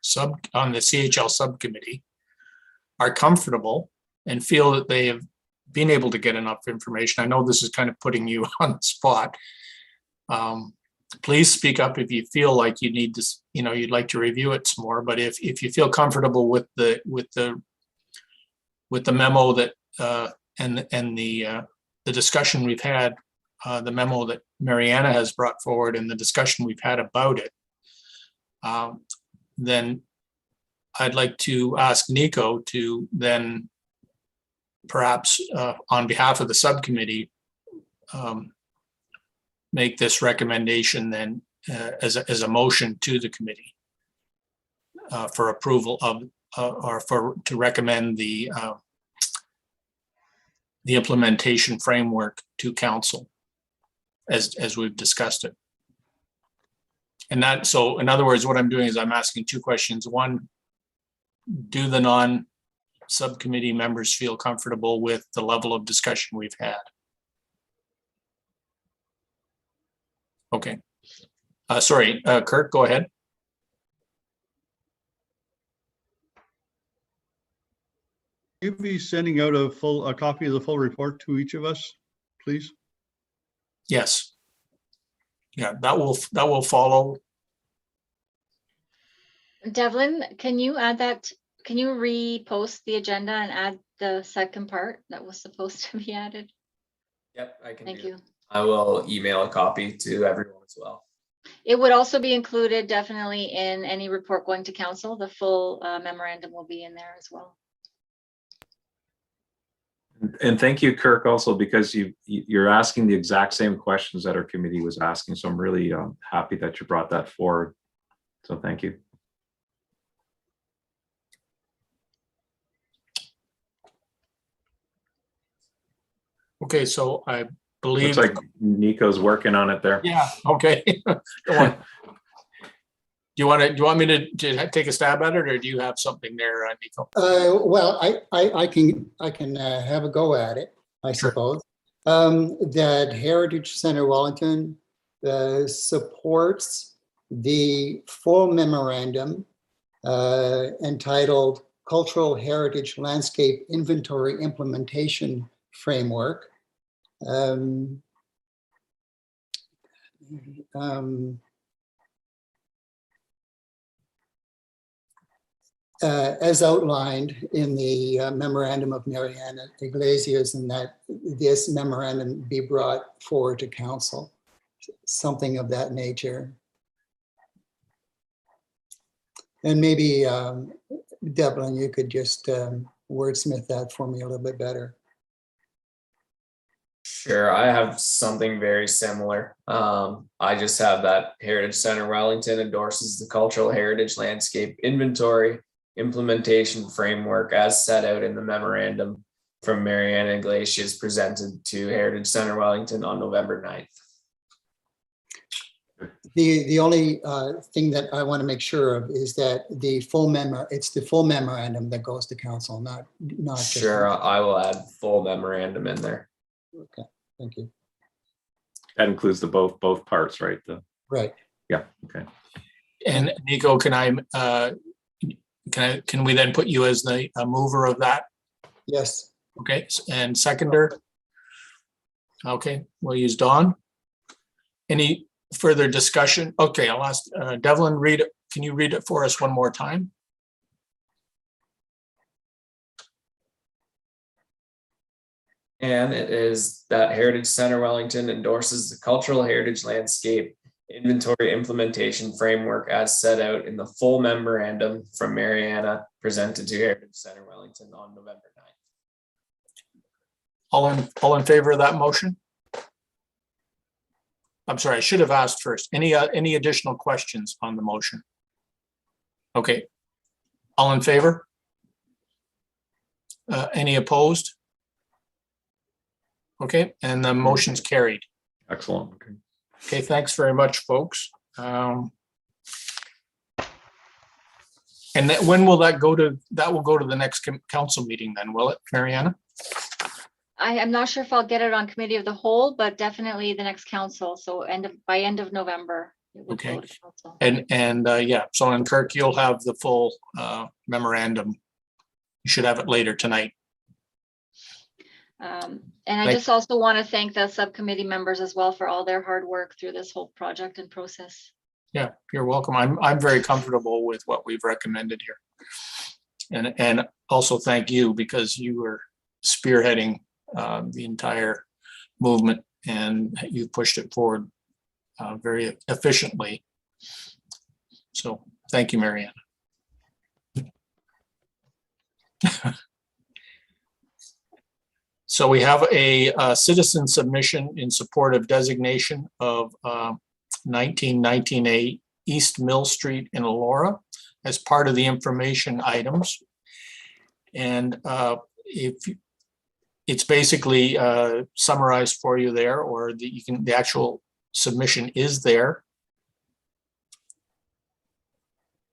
on the CHL subcommittee are comfortable and feel that they have been able to get enough information. I know this is kind of putting you on the spot. Please speak up if you feel like you need to, you'd like to review it some more. But if you feel comfortable with the memo that and the discussion we've had, the memo that Mariana has brought forward and the discussion we've had about it, then I'd like to ask Nico to then perhaps on behalf of the subcommittee, make this recommendation then as a motion to the committee for approval of to recommend the implementation framework to council as we've discussed it. And so in other words, what I'm doing is I'm asking two questions. One, do the non-subcommittee members feel comfortable with the level of discussion we've had? Okay. Sorry, Kirk, go ahead. You be sending out a copy of the full report to each of us, please? Yes. Yeah, that will follow. Devlin, can you add that? Can you repost the agenda and add the second part that was supposed to be added? Yep, I can. Thank you. I will email a copy to everyone as well. It would also be included definitely in any report going to council. The full memorandum will be in there as well. And thank you, Kirk, also because you're asking the exact same questions that our committee was asking. So I'm really happy that you brought that forward. So thank you. Okay, so I believe. Looks like Nico's working on it there. Yeah, okay. Go on. Do you want me to take a stab at it, or do you have something there, Nico? Well, I can have a go at it, I suppose. That Heritage Center Wellington supports the full memorandum entitled Cultural Heritage Landscape Inventory Implementation Framework. As outlined in the memorandum of Mariana Iglesias, and that this memorandum be brought forward to council, something of that nature. And maybe, Devlin, you could just wordsmith that for me a little bit better. Sure, I have something very similar. I just have that Heritage Center Wellington endorses the Cultural Heritage Landscape Inventory Implementation Framework as set out in the memorandum from Mariana Iglesias presented to Heritage Center Wellington on November 9th. The only thing that I want to make sure of is that it's the full memorandum that goes to council, not just. Sure, I will add full memorandum in there. Okay, thank you. That includes the both parts, right? Right. Yeah. Okay. And Nico, can we then put you as the mover of that? Yes. Okay, and seconder? Okay, we'll use Dawn. Any further discussion? Okay, I'll ask Devlin, read it. Can you read it for us one more time? And it is that Heritage Center Wellington endorses the cultural heritage landscape inventory implementation framework as set out in the full memorandum from Mariana presented to Heritage Center Wellington on November 9th. All in favor of that motion? I'm sorry, I should have asked first. Any additional questions on the motion? Okay. All in favor? Any opposed? Okay, and the motion's carried. Excellent. Okay. Okay, thanks very much, folks. And then when will that go to, that will go to the next council meeting then, will it, Mariana? I am not sure if I'll get it on committee of the whole, but definitely the next council. So by end of November. It would Okay. go to council. And yeah, so in Kirk, you'll have the full memorandum. You should have it later tonight. And I Thank- just also want to thank the subcommittee members as well for all their hard work through this whole project and process. Yeah, you're welcome. I'm very comfortable with what we've recommended here. And also thank you because you were spearheading the entire movement and you pushed it forward very efficiently. So thank you, Mariana. So we have a citizen submission in support of designation of 1919A East Mill Street in Elora as part of the information items. And if it's basically summarized for you there, or the actual submission is there.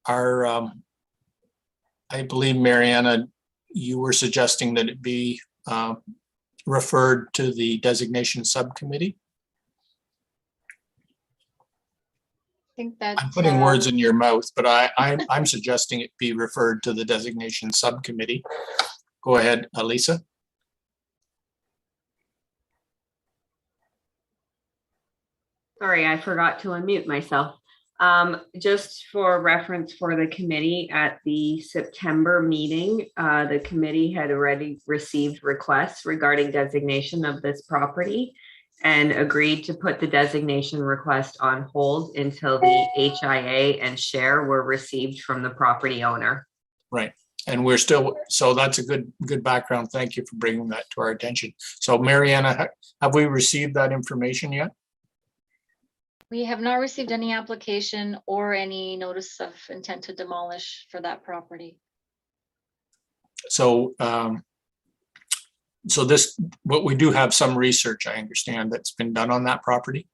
I believe, Mariana, you were suggesting that it be referred to the designation subcommittee. I think that's. I'm putting words in your mouth, but I'm suggesting it be referred to the designation subcommittee. Go ahead, Lisa. Sorry, I forgot to unmute myself. Just for reference for the committee, at the September meeting, the committee had already received requests regarding designation of this property and agreed to put the designation request on hold until the HIA and share were received from the property owner. Right. And we're still, so that's a good background. Thank you for bringing that to our attention. So Mariana, have we received that information yet? We have not received any application or any notice of intent to demolish for that property. So, so this, but we do have some research, I understand, that's been done on that property.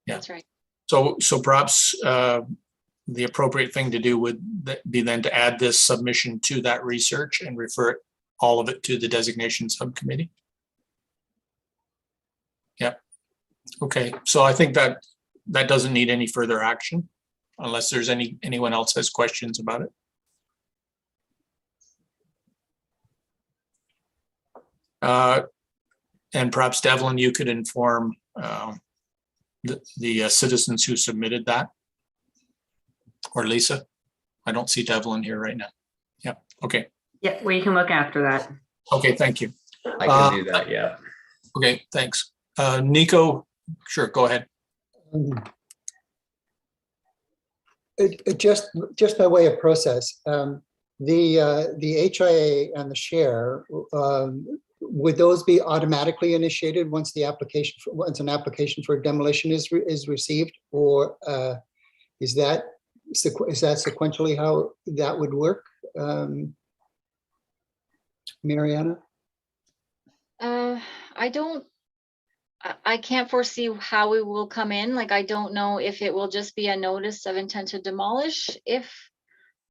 Yeah. That's right. So perhaps the appropriate thing to do would be then to add this submission to that research and refer all of it to the designation subcommittee. Yep. Okay, so I think that doesn't need any further action unless there's anyone else has questions about it. And perhaps Devlin, you could inform the citizens who submitted that. Or Lisa. I don't see Devlin here right now. Yeah, okay. Yeah, we can look after that. Okay, thank you. I can do that, yeah. Okay, thanks. Nico, sure, go ahead. Just by way of process, the HIA and the share, would those be automatically initiated once an application for demolition is received, or is that sequentially how that would work, Mariana? I can't foresee how it will come in. Like, I don't know if it will just be a notice of intent to demolish if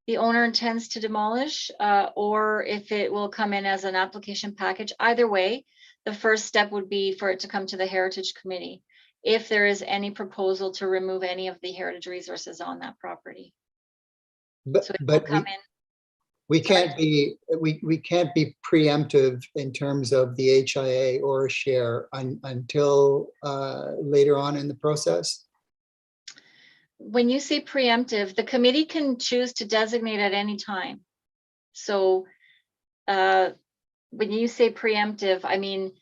the owner intends to demolish, or if it will come in as an application package. Either way, the first step would be for it to come to the Heritage Committee if there is any proposal to remove any of the heritage resources on that property. But, So it will come in. we can't be preemptive in terms of the HIA or a share until later on in the process. When you say preemptive, the committee can choose to designate at any time. So when you say preemptive, I mean,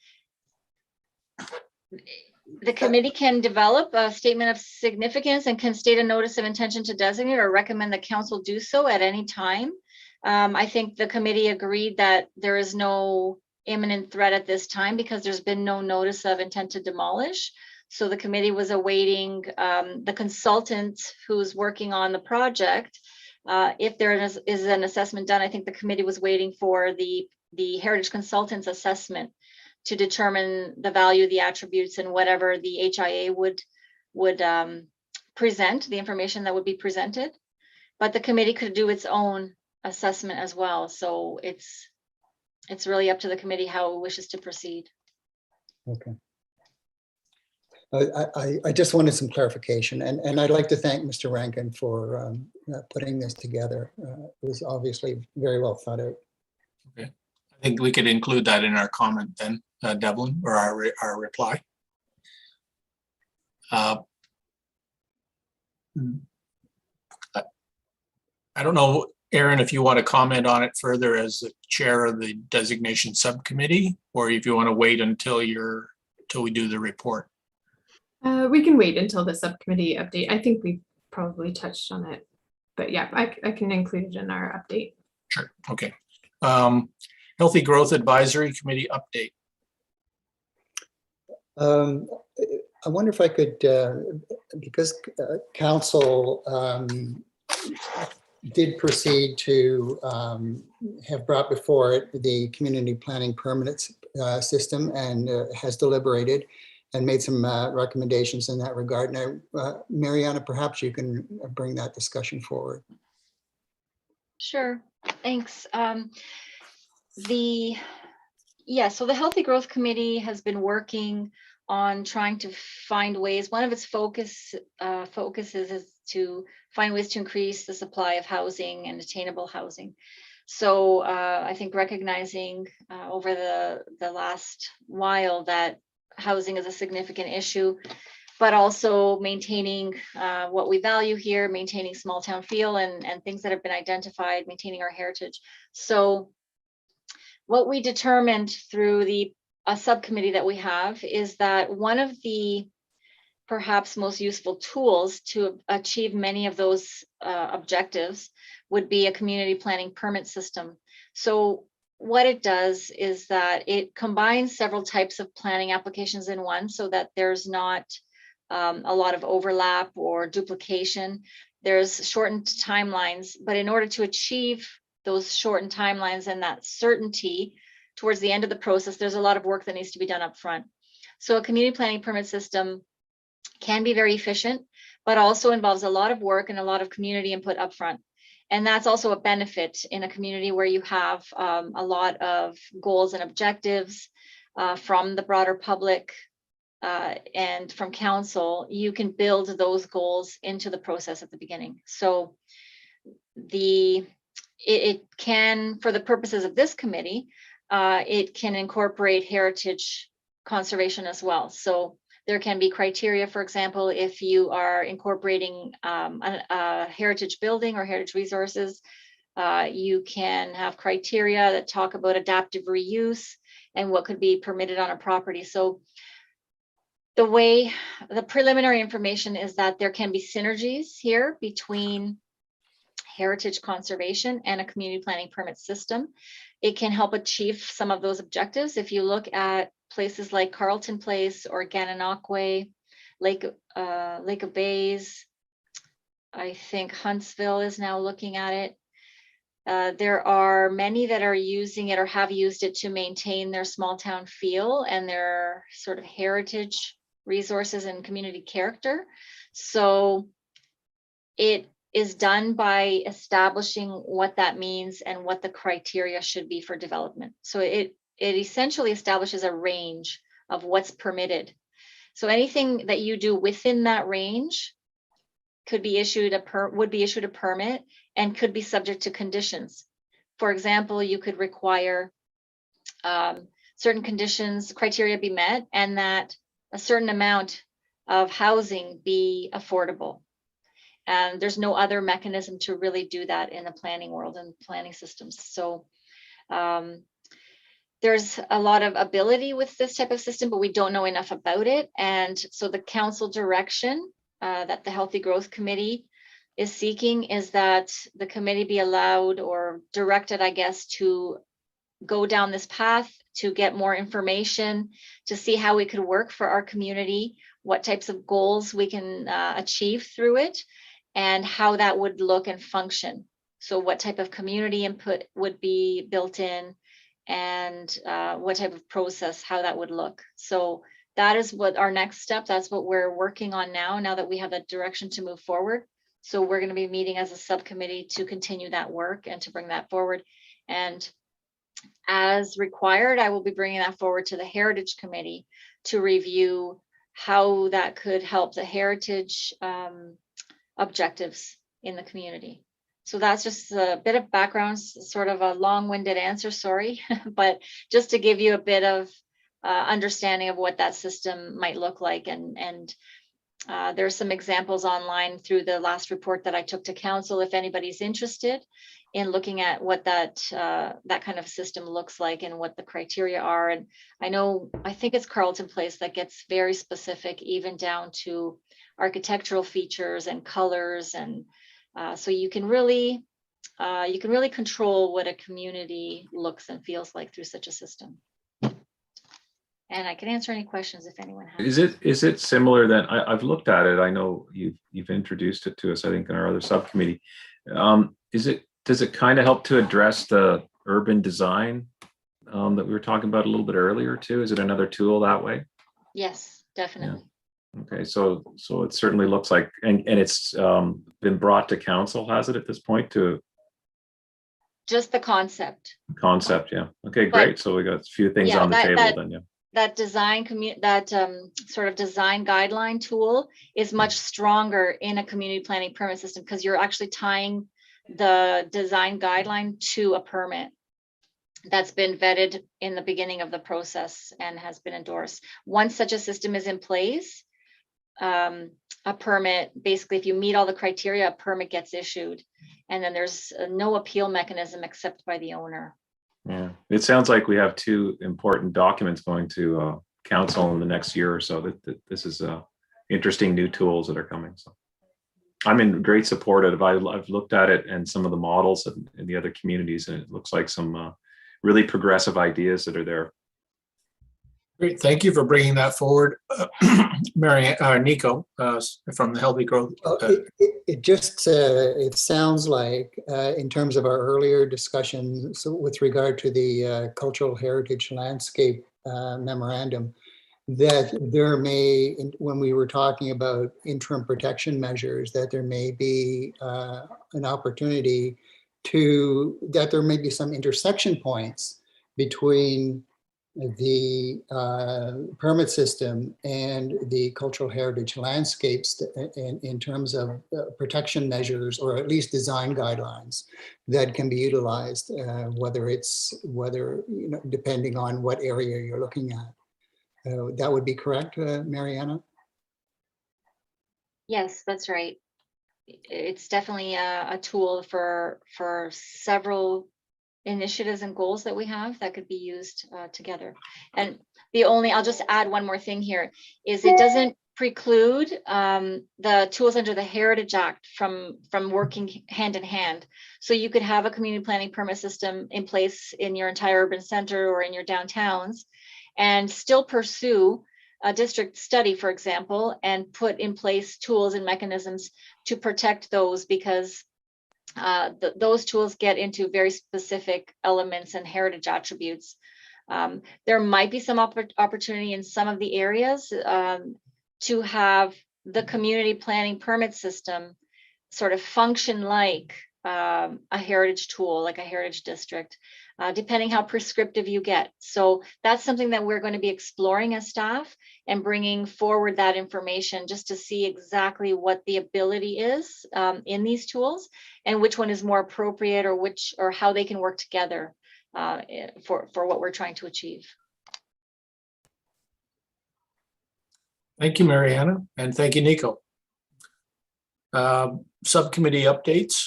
the committee can develop a statement of significance and can state a notice of intention to designate or recommend the council do so at any time. I think the committee agreed that there is no imminent threat at this time because there's been no notice of intent to demolish. So the committee was awaiting the consultant who's working on the project. If there is an assessment done, I think the committee was waiting for the heritage consultant's assessment to determine the value, the attributes, and whatever the HIA would present, the information that would be presented. But the committee could do its own assessment as well. So it's really up to the committee how it wishes to proceed. Okay. I just wanted some clarification, and I'd like to thank Mr. Rankin for putting this together. It was obviously very well thought out. Okay. I think we could include that in our comment then, Devlin, or our reply. I don't know, Aaron, if you want to comment on it further as the chair of the designation subcommittee, or if you want to wait until we do the report. We can wait until the subcommittee update. I think we probably touched on it, but yeah, I can include it in our update. Sure. Okay. Healthy Growth Advisory Committee update. I wonder if I could, because council did proceed to have brought before it the community planning permanent system and has deliberated and made some recommendations in that regard. Now, Mariana, perhaps you can bring that discussion forward. Sure, thanks. So the Healthy Growth Committee has been working on trying to find ways. One of its focuses is to find ways to increase the supply of housing and attainable housing. So I think recognizing over the last while that housing is a significant issue, but also maintaining what we value here, maintaining small town feel and things that have been identified, maintaining our heritage. So what we determined through a subcommittee that we have is that one of the perhaps most useful tools to achieve many of those objectives would be a community planning permit system. So what it does is that it combines several types of planning applications in one so that there's not a lot of overlap or duplication. There's shortened timelines, but in order to achieve those shortened timelines and that certainty towards the end of the process, there's a lot of work that needs to be done up front. So a community planning permit system can be very efficient, but also involves a lot of work and a lot of community input up front. And that's also a benefit in a community where you have a lot of goals and objectives from the broader public and from council. You can build those goals into the process at the beginning. So it can, for the purposes of this committee, it can incorporate heritage conservation as well. So there can be criteria, for example, if you are incorporating a heritage building or heritage resources, you can have criteria that talk about adaptive reuse and what could be permitted on a property. So the preliminary information is that there can be synergies here between heritage conservation and a community planning permit system. It can help achieve some of those objectives. If you look at places like Carlton Place or Gananoque, Lake of Bays, I think Huntsville is now looking at it. There are many that are using it or have used it to maintain their small town feel and their sort of heritage resources and community character. So it is done by establishing what that means and what the criteria should be for development. So it essentially establishes a range of what's permitted. So anything that you do within that range could be issued would be issued a permit and could be subject to conditions. For example, you could require certain conditions, criteria be met, and that a certain amount of housing be affordable. And there's no other mechanism to really do that in the planning world and planning systems. So there's a lot of ability with this type of system, but we don't know enough about it. And so the council direction that the Healthy Growth Committee is seeking is that the committee be allowed or directed, I guess, to go down this path to get more information, to see how we could work for our community, what types of goals we can achieve through it, and how that would look and function. So what type of community input would be built in, and what type of process, how that would look. So that is what our next step, that's what we're working on now that we have a direction to move forward. So we're going to be meeting as a subcommittee to continue that work and to bring that forward. And as required, I will be bringing that forward to the Heritage Committee to review how that could help the heritage objectives in the community. So that's just a bit of background, sort of a long-winded answer, sorry, but just to give you a bit of understanding of what that system might look like. And there's some examples online through the last report that I took to council, if anybody's interested in looking at what that kind of system looks like and what the criteria are. And I think it's Carleton Place that gets very specific, even down to architectural features and colors. And so you can really control what a community looks and feels like through such a system. And I can answer any questions if anyone has. Is it similar then? I've looked at it. I know you've introduced it to us, I think, in our other subcommittee. Does it kind of help to address the urban design that we were talking about a little bit earlier too? Is it another tool that way? Yes, definitely. Yeah. Okay, so it certainly looks like, and it's been brought to council, has it, at this point? To just the concept. Yeah. Okay, great. So we got a few things on the table then. Yeah. That design sort of design guideline tool is much stronger in a community planning permit system, because you're actually tying the design guideline to a permit that's been vetted in the beginning of the process and has been endorsed. Once such a system is in place, a permit, basically, if you meet all the criteria, a permit gets issued, and then there's no appeal mechanism except by the owner. Yeah, it sounds like we have two important documents going to council in the next year or so. That this is interesting new tools that are coming. So I'm in great support of it. I've looked at it and some of the models in the other communities, and it looks like some really progressive ideas that are there. Great, thank you for bringing that forward, Nico, from the Healthy Growth. It sounds like, in terms of our earlier discussion, so with regard to the cultural heritage landscape memorandum, that there may, when we were talking about interim protection measures, that there may be an opportunity that there may be some intersection points between the permit system and the cultural heritage landscapes in terms of protection measures, or at least design guidelines that can be utilized, whether depending on what area you're looking at. That would be correct, Mariana? Yes, that's right. It's definitely a tool for several initiatives and goals that we have that could be used together. And I'll just add one more thing here, is it doesn't preclude the tools under the Heritage Act from working hand in hand. So you could have a community planning permit system in place in your entire urban center or in your downtowns, and still pursue a district study, for example, and put in place tools and mechanisms to protect those, because those tools get into very specific elements and heritage attributes. There might be some opportunity in some of the areas to have the community planning permit system sort of function like a heritage tool, like a heritage district, depending how prescriptive you get. So that's something that we're going to be exploring as staff and bringing forward that information, just to see exactly what the ability is in these tools and which one is more appropriate, or how they can work together for what we're trying to achieve. Thank you, Mariana, and thank you, Nico. Subcommittee updates.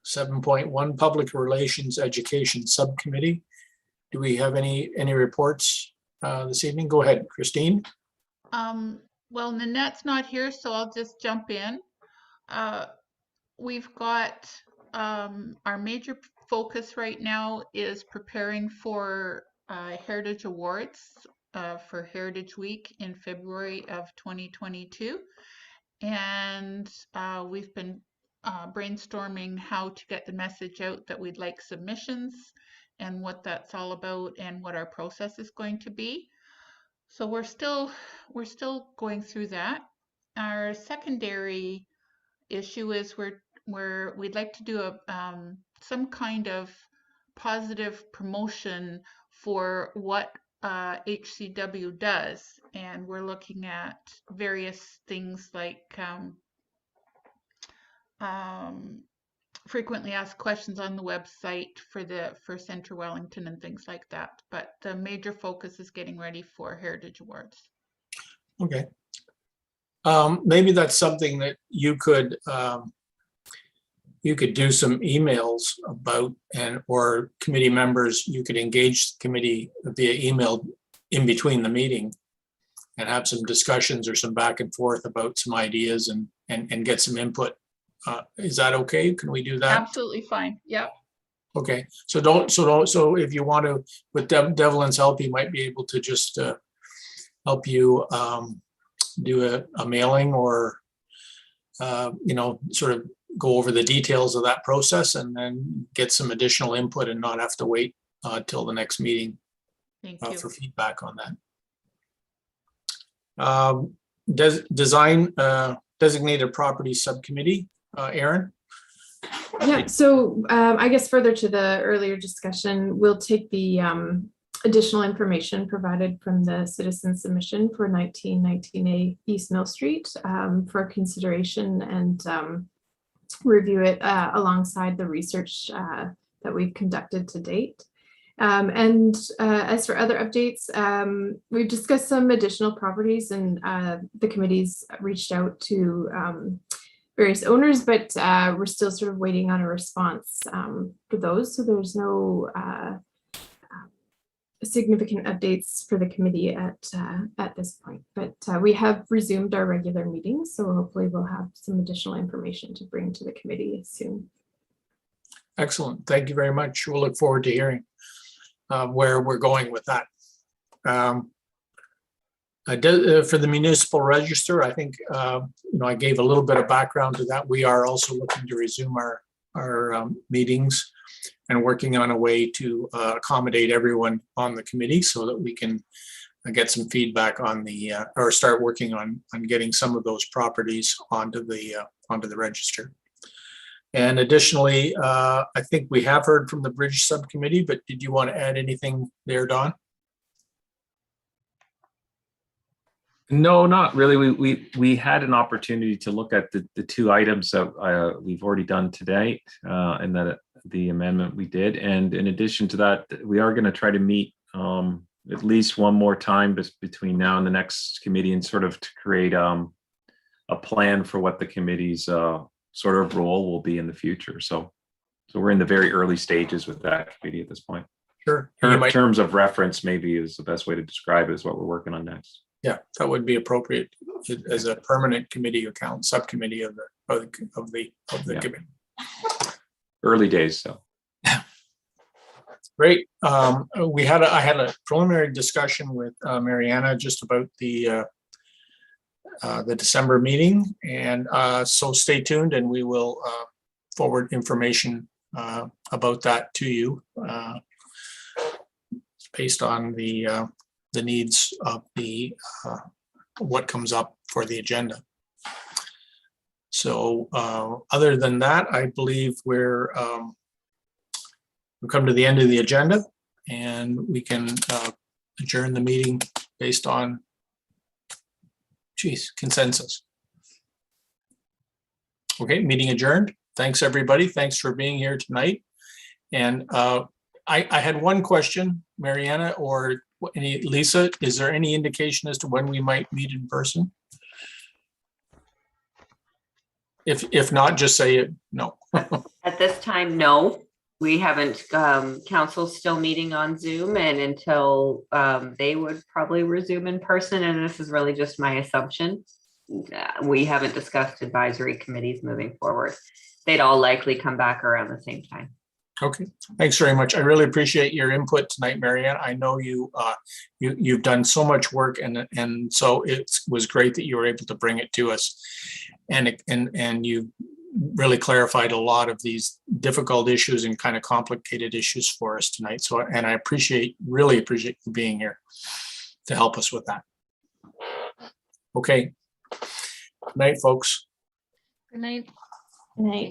7.1 Public Relations Education Subcommittee. do we have any reports this evening? Go ahead, Christine. Well, Nanette's not here, so I'll just jump in. We've got our major focus right now is preparing for Heritage Awards for Heritage Week in February of 2022. And we've been brainstorming how to get the message out that we'd like submissions and what that's all about and what our process is going to be. So we're still going through that. Our secondary issue is we'd like to do a some kind of positive promotion for what HCW does, and we're looking at various things like frequently asked questions on the website for Centre Wellington and things like that. But the major focus is getting ready for Heritage Awards. Okay. Maybe that's something that you could do some emails about, or committee members, you could engage the committee via email in between the meeting and have some discussions or some back and forth about some ideas and get some input. Is that okay? Can we do that? Absolutely fine. Yep. Okay. So if you want to, with Devlin's help, he might be able to just help you do a mailing or, sort of go over the details of that process and then get some additional input and not have to wait till the next meeting for feedback on that. Design designated property subcommittee, Erin? Yeah, so I guess further to the earlier discussion, we'll take the additional information provided from the citizen submission for 1919A East Mill Street for consideration and review it alongside the research that we've conducted to date. And as for other updates, we've discussed some additional properties, and the committee's reached out to various owners, but we're still sort of waiting on a response for those. So there's no significant updates for the committee at this point, but we have resumed our regular meetings, so hopefully we'll have some additional information to bring to the committee soon. Excellent. Thank you very much. We'll look forward to hearing where we're going with that. For the municipal register, I think I gave a little bit of background to that. We are also looking to resume our meetings and working on a way to accommodate everyone on the committee so that we can get some feedback on or start working on getting some of those properties onto the register. And additionally, I think we have heard from the bridge subcommittee, but did you want to add anything there, Don? No, not really. We had an opportunity to look at the two items that we've already done today, and that the amendment we did. And in addition to that, we are going to try to meet at least one more time between now and the next committee, and sort of to create a plan for what the committee's sort of role will be in the future. So we're in the very early stages with that committee at this point. Sure. In terms of reference, maybe is the best way to describe it, is what we're working on next. Yeah, that would be appropriate as a permanent committee account subcommittee of the committee. Early days, so. Great. I had a preliminary discussion with Mariana just about the December meeting, and so stay tuned, and we will forward information about that to you based on the needs of what comes up for the agenda. So other than that, I believe we've come to the end of the agenda, and we can adjourn the meeting based on consensus. Okay, meeting adjourned. Thanks, everybody. Thanks for being here tonight. And I had one question, Mariana or Lisa, is there any indication as to when we might meet in person? If not, just say it, no. At this time, no. We haven't, council's still meeting on Zoom, and until they would probably resume in person, and this is really just my assumption. We haven't discussed advisory committees moving forward. They'd all likely come back around the same time. Okay, thanks very much. I really appreciate your input tonight, Marianne. I know you've done so much work, and so it was great that you were able to bring it to us. And you really clarified a lot of these difficult issues and kind of complicated issues for us tonight. So, and I really appreciate you being here to help us with that. Okay. Good night, folks. Good night. Good night.